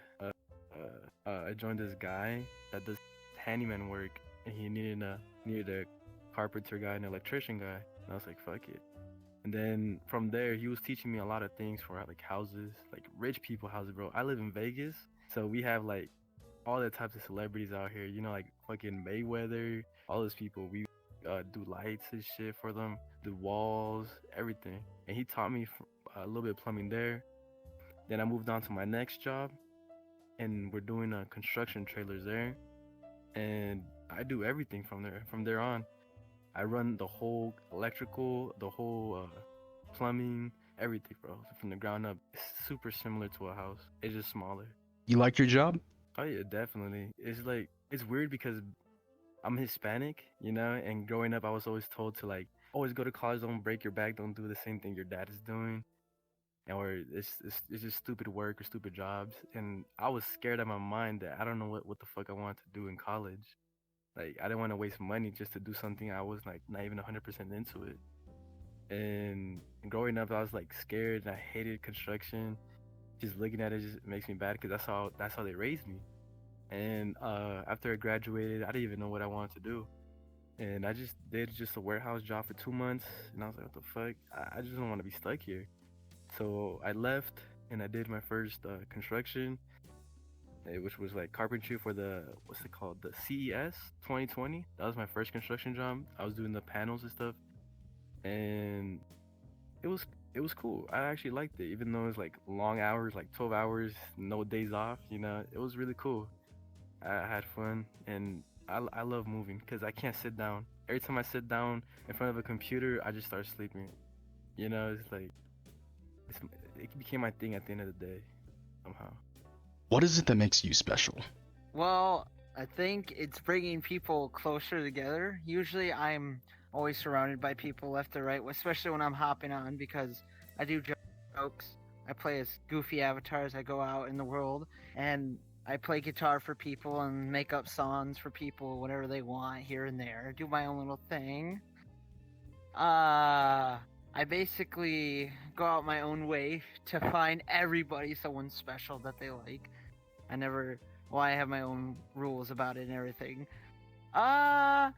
this guy that does handyman work, and he needed a carpenter guy and an electrician guy, and I was like, fuck it. And then from there, he was teaching me a lot of things for like houses, like rich people houses, bro. I live in Vegas, so we have like all the types of celebrities out here, like fucking Mayweather, all those people. We do lights and shit for them, do walls, everything. And he taught me a little bit of plumbing there. Then I moved on to my next job, and we're doing construction trailers there. And I do everything from there. From there on, I run the whole electrical, the whole plumbing, everything, bro. From the ground up. It's super similar to a house. It's just smaller. You like your job? Oh yeah, definitely. It's weird because I'm Hispanic, and growing up I was always told to like always go to college, don't break your back, don't do the same thing your dad is doing. Or it's just stupid work or stupid jobs. And I was scared out of my mind that I don't know what the fuck I wanted to do in college. Like, I didn't want to waste money just to do something I was like not even 100% into it. And growing up, I was like scared, and I hated construction. Just looking at it just makes me bad, because that's how they raised me. And after I graduated, I didn't even know what I wanted to do. And I just did a warehouse job for 2 months, and I was like, what the fuck? I just don't want to be stuck here. So I left, and I did my first construction, which was like carpentry for the, what's it called, the CES 2020. That was my first construction job. I was doing the panels and stuff, and it was cool. I actually liked it, even though it was like long hours, like 12 hours, no days off. It was really cool. I had fun, and I love moving because I can't sit down. Every time I sit down in front of a computer, I just start sleeping. It's like it became my thing at the end of the day, somehow. What is it that makes you special? Well, I think it's bringing people closer together. Usually I'm always surrounded by people left or right, especially when I'm hopping on, because I do jokes. I play as goofy avatars. I go out in the world, and I play guitar for people and make up songs for people, whatever they want, here and there. Do my own little thing. I basically go out my own way to find everybody someone special that they like. I have my own rules about it and everything. I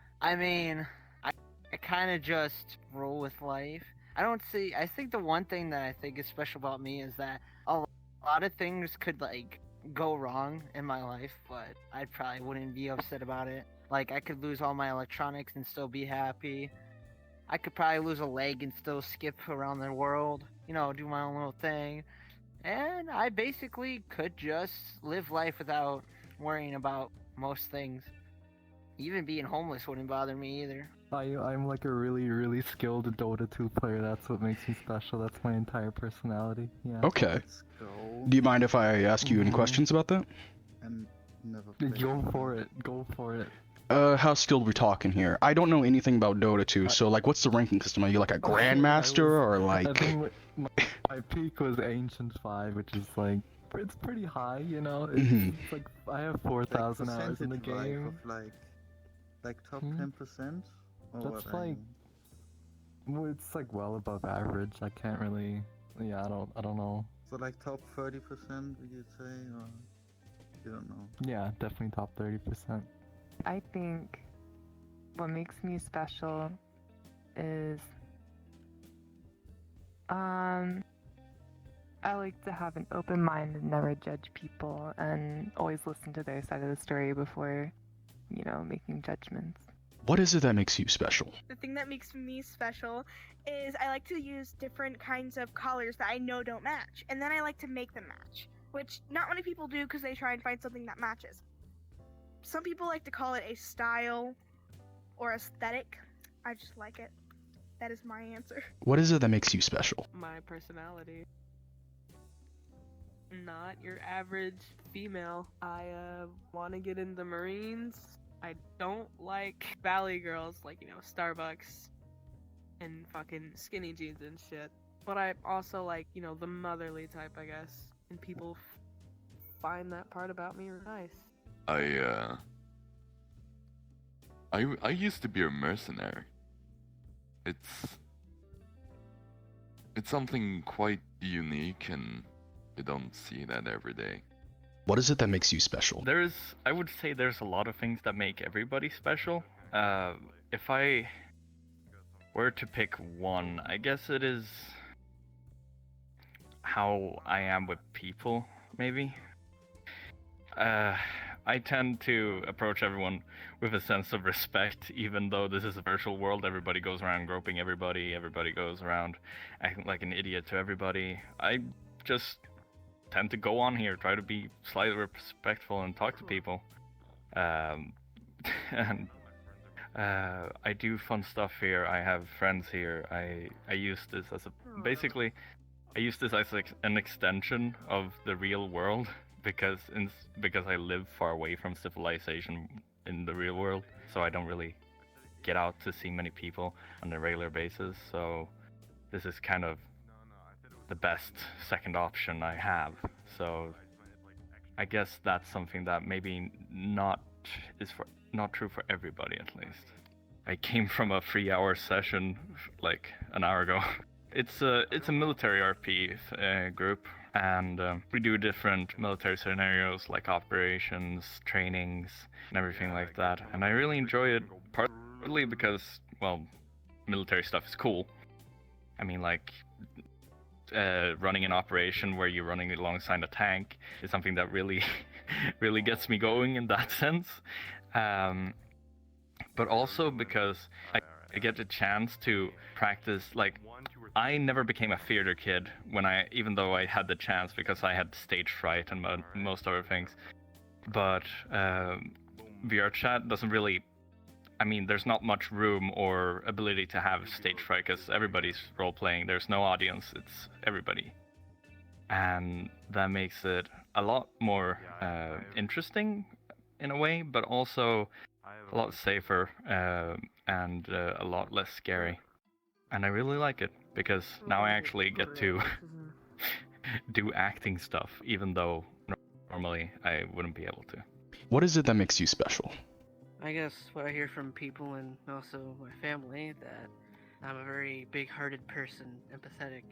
kind of just roll with life. I think the one thing that I think is special about me is that a lot of things could like go wrong in my life, but I probably wouldn't be upset about it. Like, I could lose all my electronics and still be happy. I could probably lose a leg and still skip around the world, do my own little thing. And I basically could just live life without worrying about most things. Even being homeless wouldn't bother me either. I'm like a really, really skilled Dota 2 player. That's what makes me special. That's my entire personality. Yeah. Okay. Do you mind if I ask you any questions about that? And never Go for it. Go for it. How skilled we talking here? I don't know anything about Dota 2, so like, what's the ranking system? Are you like a grandmaster or I like? think my peak was Ancient 5, which is like, it's pretty high, you know? It's, Mhm. it's like, I have 4,000 hours in the percentage-wise game. of like top 10%? Or That's what? like, well, it's like well above average. I can't really, yeah, I don't know. So like top 30%, would you say, or you don't know? Yeah, definitely top 30%. I think what makes me special is I like to have an open mind and never judge people and always listen to their side of the story before, you know, making judgments. What is it that makes you special? The thing that makes me special is I like to use different kinds of colors that I know don't match, and then I like to make them match, which not many people do because they try and find something that matches. Some people like to call it a style or aesthetic. I just like it. That is my answer. What is it that makes you special? My personality. Not your average female. I want to get in the Marines. I don't like valley girls, like, you know, Starbucks and fucking skinny jeans and shit. But I also like, you know, the motherly type, I guess. And people find that part about me nice. I used to be a mercenary. It's something quite unique, and you don't see that every day. What is it that makes you special? I would say there's a lot of things that make everybody special. If I were to pick one, I guess it is how I am with people, maybe. I tend to approach everyone with a sense of respect, even though this is a virtual world. Everybody goes around groping everybody goes around acting like an idiot to everybody. I just tend to go on here, try to be slightly respectful and talk to people. And I do fun stuff here. I have friends here. I use this as I use this as an extension of the real world because I live far away from civilization in the real world, so I don't really get out to see many people on a regular basis. So this is kind of the best second option I have. So I guess that's something that maybe not true for everybody, at least. I came from a 3-hour session like an hour ago. It's a military RP group, and we do different military scenarios like operations, trainings, and everything like that. And I really enjoy it, partly because, well, military stuff is cool. I mean, like, running an operation where you're running alongside a tank is something that really really gets me going in that sense. But also because I get the chance to practice, like, I never became a theater kid even though I had the chance because I had stage fright and most other things. But VRChat doesn't really, I mean, there's not much room or ability to have stage fright because everybody's role-playing. There's no audience, it's everybody. And that makes it a lot more interesting in a way, but also a lot safer and a lot less scary. And I really like it because now I actually get to do acting stuff, even though normally I wouldn't be able to. What is it that makes you special? I guess what I hear from people and also my family, that I'm a very big-hearted person, empathetic,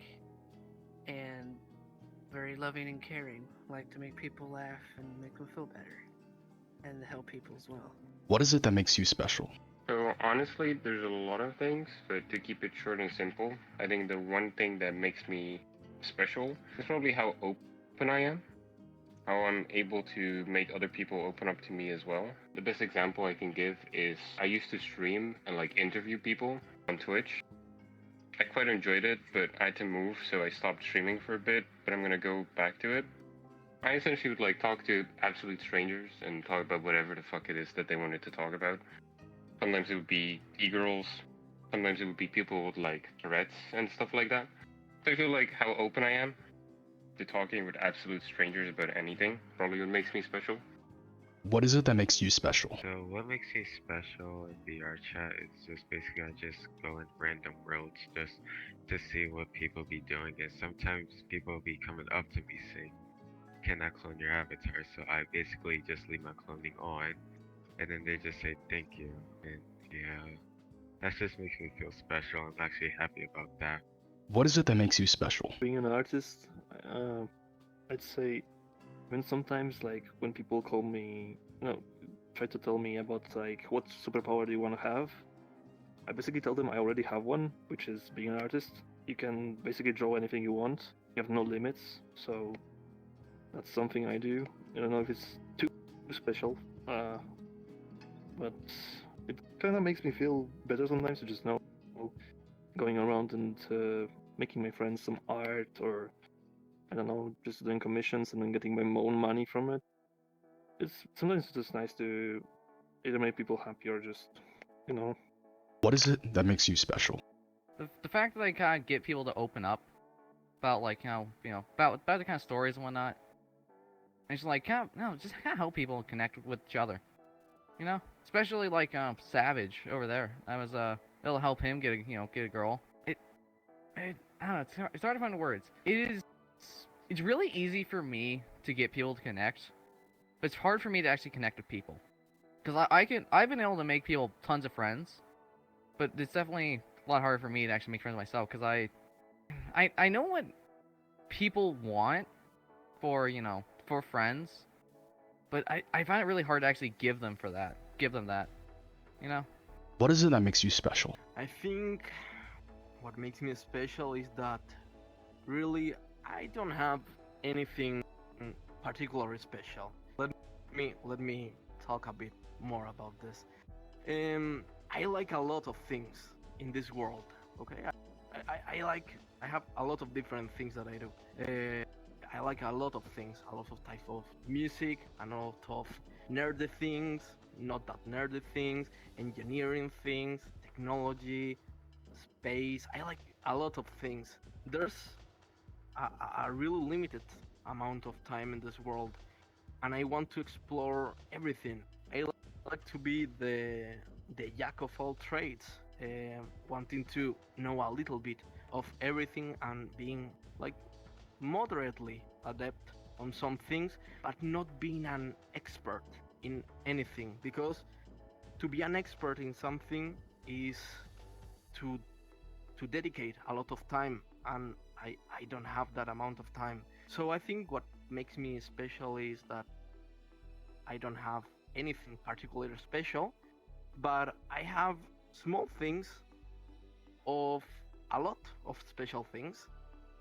and very loving and caring. Like to make people laugh and make them feel better, and to help people as well. What is it that makes you special? So honestly, there's a lot of things, but to keep it short and simple, I think the one thing that makes me special is probably how open I am. How I'm able to make other people open up to me as well. The best example I can give is I used to stream and like interview people on Twitch. I quite enjoyed it, but I had to move, so I stopped streaming for a bit, but I'm gonna go back to it. I essentially would like talk to absolute strangers and talk about whatever the fuck it is that they wanted to talk about. Sometimes it would be e-girls, sometimes it would be people with like Tourette's and stuff like that. So I feel like how open I am to talking with absolute strangers about anything probably what makes me special. What is it that makes you special? So what makes me special in VRChat is just basically I just go in random worlds just to see what people be doing, and sometimes people be coming up to me saying, "Can I clone your avatar?" So I basically just leave my cloning on, and then they just say thank you, and yeah, that just makes me feel special. I'm actually happy about that. What is it that makes you special? Being an artist, I'd say even sometimes like when people call me, try to tell me about like what superpower do you want to have, I basically tell them I already have one, which is being an artist. You can basically draw anything you want. You have no limits, so that's something I do. I don't know if it's too special, but it kind of makes me feel better sometimes to just know going around and making my friends some art, or I don't know, just doing commissions and then getting my own money from it. It's sometimes it's just nice to either make people happy or just, What is it that makes you special? The fact that I kind of get people to open up about like about the kind of stories and whatnot, and just like just kind of help people connect with each other, especially like Savage over there. I was able to help him get a girl. I don't know, it's hard to find the words. It's really easy for me to get people to connect, but it's hard for me to actually connect with people. Because I've been able to make people tons of friends, but it's definitely a lot harder for me to actually make friends myself. Because I know what people want for friends, but I find it really hard to actually give them that. What is it that makes you special? I think what makes me special is that really I don't have anything particularly special. Let me talk a bit more about this. I like a lot of things in this world. Okay, I have a lot of different things that I do. I like a lot of things, a lot of types of music, a lot of nerdy things, not that nerdy things, engineering things, technology, space. I like a lot of things. There's a really limited amount of time in this world, and I want to explore everything. I like to be the jack of all trades, wanting to know a little bit of everything and being like moderately adept on some things, but not being an expert in anything, because to be an expert in something is to dedicate a lot of time, and I don't have that amount of time. So I think what makes me special is that I don't have anything particularly special, but I have small things of a lot of special things.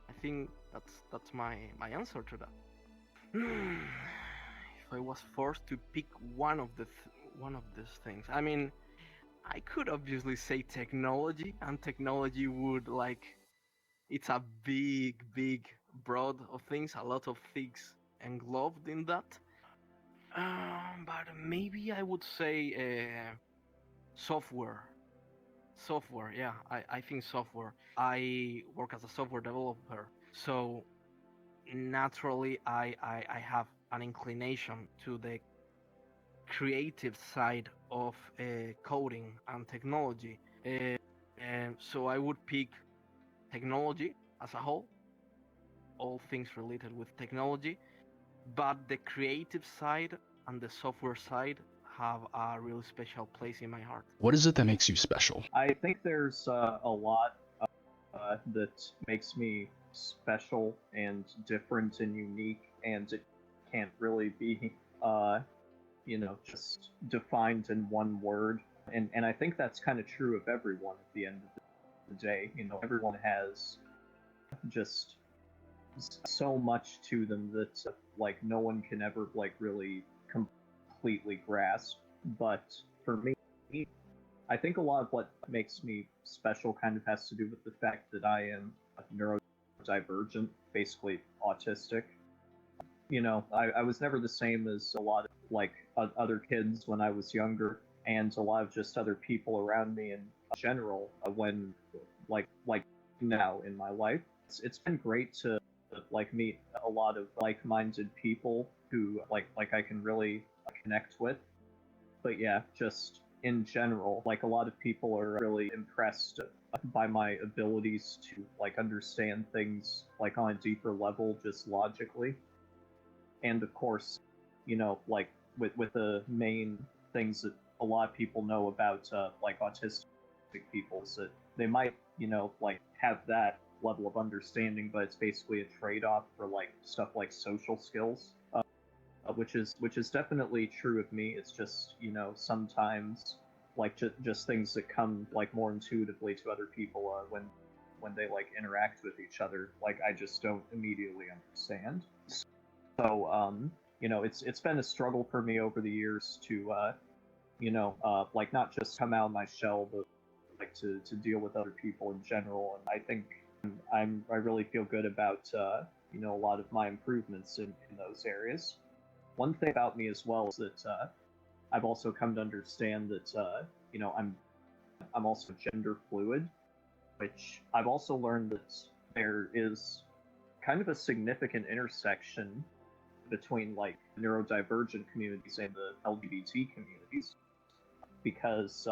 I think that's my answer to that. If I was forced to pick one of these things, I mean, I could obviously say technology, and technology would it's a big broad of things, a lot of things englobed in that. But maybe I would say software. Software, yeah, I think software. I work as a software developer, so naturally I have an inclination to the creative side of coding and technology. So I would pick technology as a whole, all things related with technology, but the creative side and the software side have a really special place in my heart. What is it that makes you special? I think there's a lot that makes me special and different and unique, and it can't really be, just defined in one word. And I think that's kind of true of everyone at the end of the day. Everyone has just so much to them that no one can ever really completely grasp. But for me, I think a lot of what makes me special kind of has to do with the fact that I am neurodivergent, basically autistic. I was never the same as a lot of other kids when I was younger, and a lot of just other people around me in general when now in my life. It's been great to meet a lot of like-minded people who like I can really connect with. But yeah, just in general, like a lot of people are really impressed by my abilities to like understand things like on a deeper level, just logically. And of course, like with the main things that a lot of people know about like autistic people is that they might like have that level of understanding, but it's basically a trade-off for like stuff like social skills, which is definitely true of me. It's just sometimes like just things that come like more intuitively to other people when they like interact with each other, like I just don't immediately understand. So it's been a struggle for me over the years to like not just come out of my shell, but like to deal with other people in general. And I think I really feel good about a lot of my improvements in those areas. One thing about me as well is that I've also come to understand that I'm also gender fluid, which I've also learned that there is kind of a significant intersection between like neurodivergent communities and the LGBT communities, because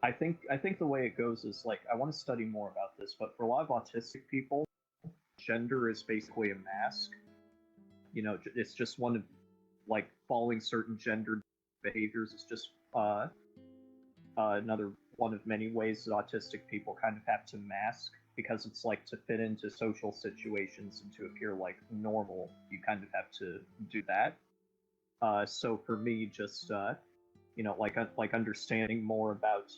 I think the way it goes is like I want to study more about this, but for a lot of autistic people, gender is basically a mask. It's just one of like following certain gender behaviors. It's just another one of many ways that autistic people kind of have to mask, because it's like to fit into social situations and to appear like normal, you kind of have to do that. So for me, just like understanding more about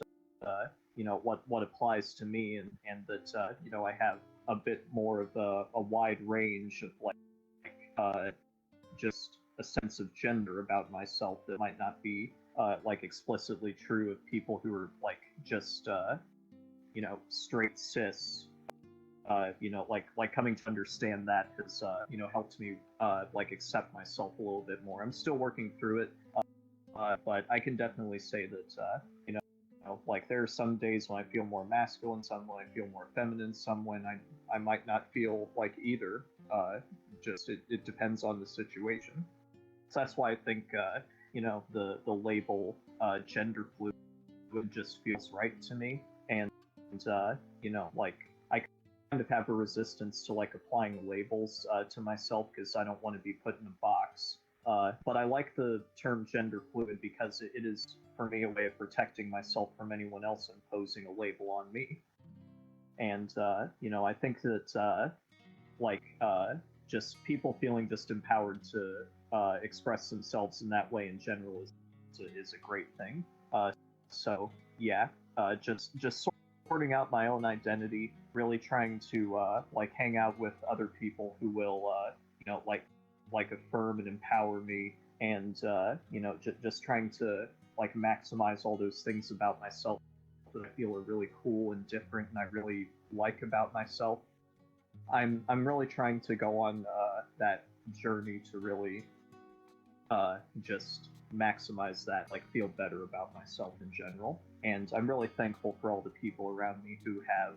what applies to me, and that I have a bit more of a wide range of like just a sense of gender about myself that might not be like explicitly true of people who are like just straight cis. Like coming to understand that has helped me like accept myself a little bit more. I'm still working through it, but I can definitely say that like there are some days when I feel more masculine, some when I feel more feminine, some when I might not feel like either. Just it depends on the situation. So that's why I think the label gender fluid just feels right to me, and like I kind of have a resistance to like applying labels to myself because I don't want to be put in a box. But I like the term gender fluid because it is, for me, a way of protecting myself from anyone else imposing a label on me. And I think that just people feeling just empowered to express themselves in that way in general is a great thing. So yeah, just sorting out my own identity, really trying to like hang out with other people who will like affirm and empower me, and just trying to like maximize all those things about myself that I feel are really cool and different and I really like about myself. I'm really trying to go on that journey to really just maximize that, like feel better about myself in general. And I'm really thankful for all the people around me who have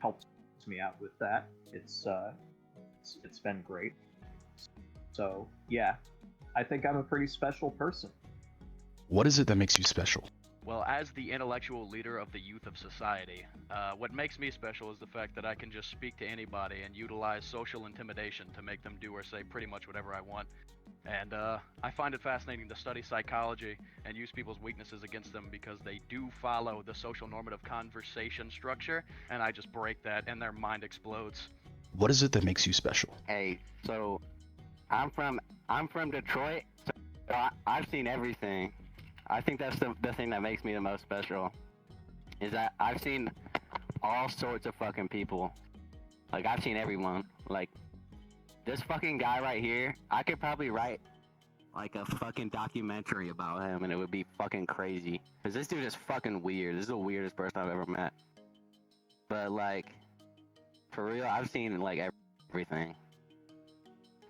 helped me out with that. It's been great. So yeah, I think I'm a pretty special person. What is it that makes you special? Well, as the intellectual leader of the youth of society, what makes me special is the fact that I can just speak to anybody and utilize social intimidation to make them do or say pretty much whatever I want. And I find it fascinating to study psychology and use people's weaknesses against them because they do follow the social normative conversation structure, and I just break that and their mind explodes. What is it that makes you special? Hey, so I'm from Detroit, so I've seen everything. I think that's the thing that makes me the most special, is that I've seen all sorts of fucking people. Like, I've seen everyone. Like, this fucking guy right here, I could probably write like a fucking documentary about him and it would be fucking crazy. Cause this dude is fucking weird. This is the weirdest person I've ever met. But like, for real, I've seen like everything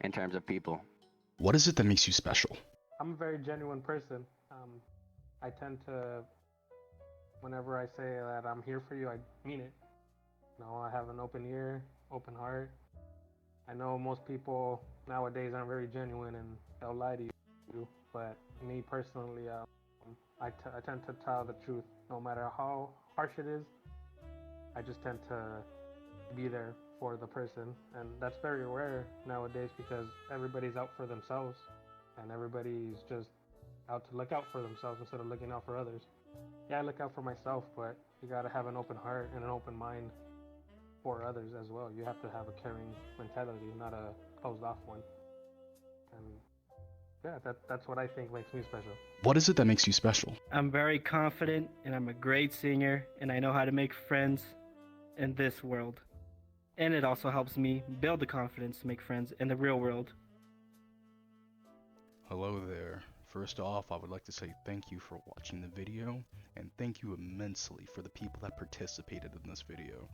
in terms of people. What is it that makes you special? I'm a very genuine person. I tend to, whenever I say that I'm here for you, I mean it. I have an open ear, open heart. I know most people nowadays aren't very genuine and they'll lie to you. But me personally, I tend to tell the truth no matter how harsh it is. I just tend to be there for the person, and that's very rare nowadays because everybody's out for themselves and everybody's just out to look out for themselves instead of looking out for others. Yeah, I look out for myself, but you gotta have an open heart and an open mind for others as well. You have to have a caring mentality, not a closed off one. And yeah, that's what I think makes me special. What is it that makes you special? I'm very confident and I'm a great singer and I know how to make friends in this world. And it also helps me build the confidence to make friends in the real world. Hello there. First off, I would like to say thank you for watching the video, and thank you immensely for the people that participated in this video.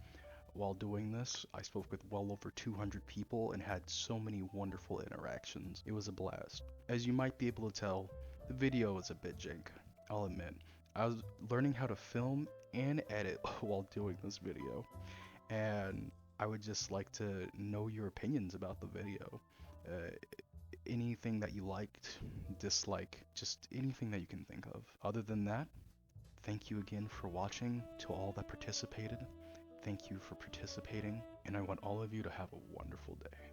While doing this, I spoke with well over 200 people and had so many wonderful interactions. It was a blast. As you might be able to tell, the video is a bit jank, I'll admit. I was learning how to film and edit while doing this video, and I would just like to know your opinions about the video. Anything that you liked, dislike, just anything that you can think of. Other than that, thank you again for watching. To all that participated, thank you for participating, and I want all of you to have a wonderful day.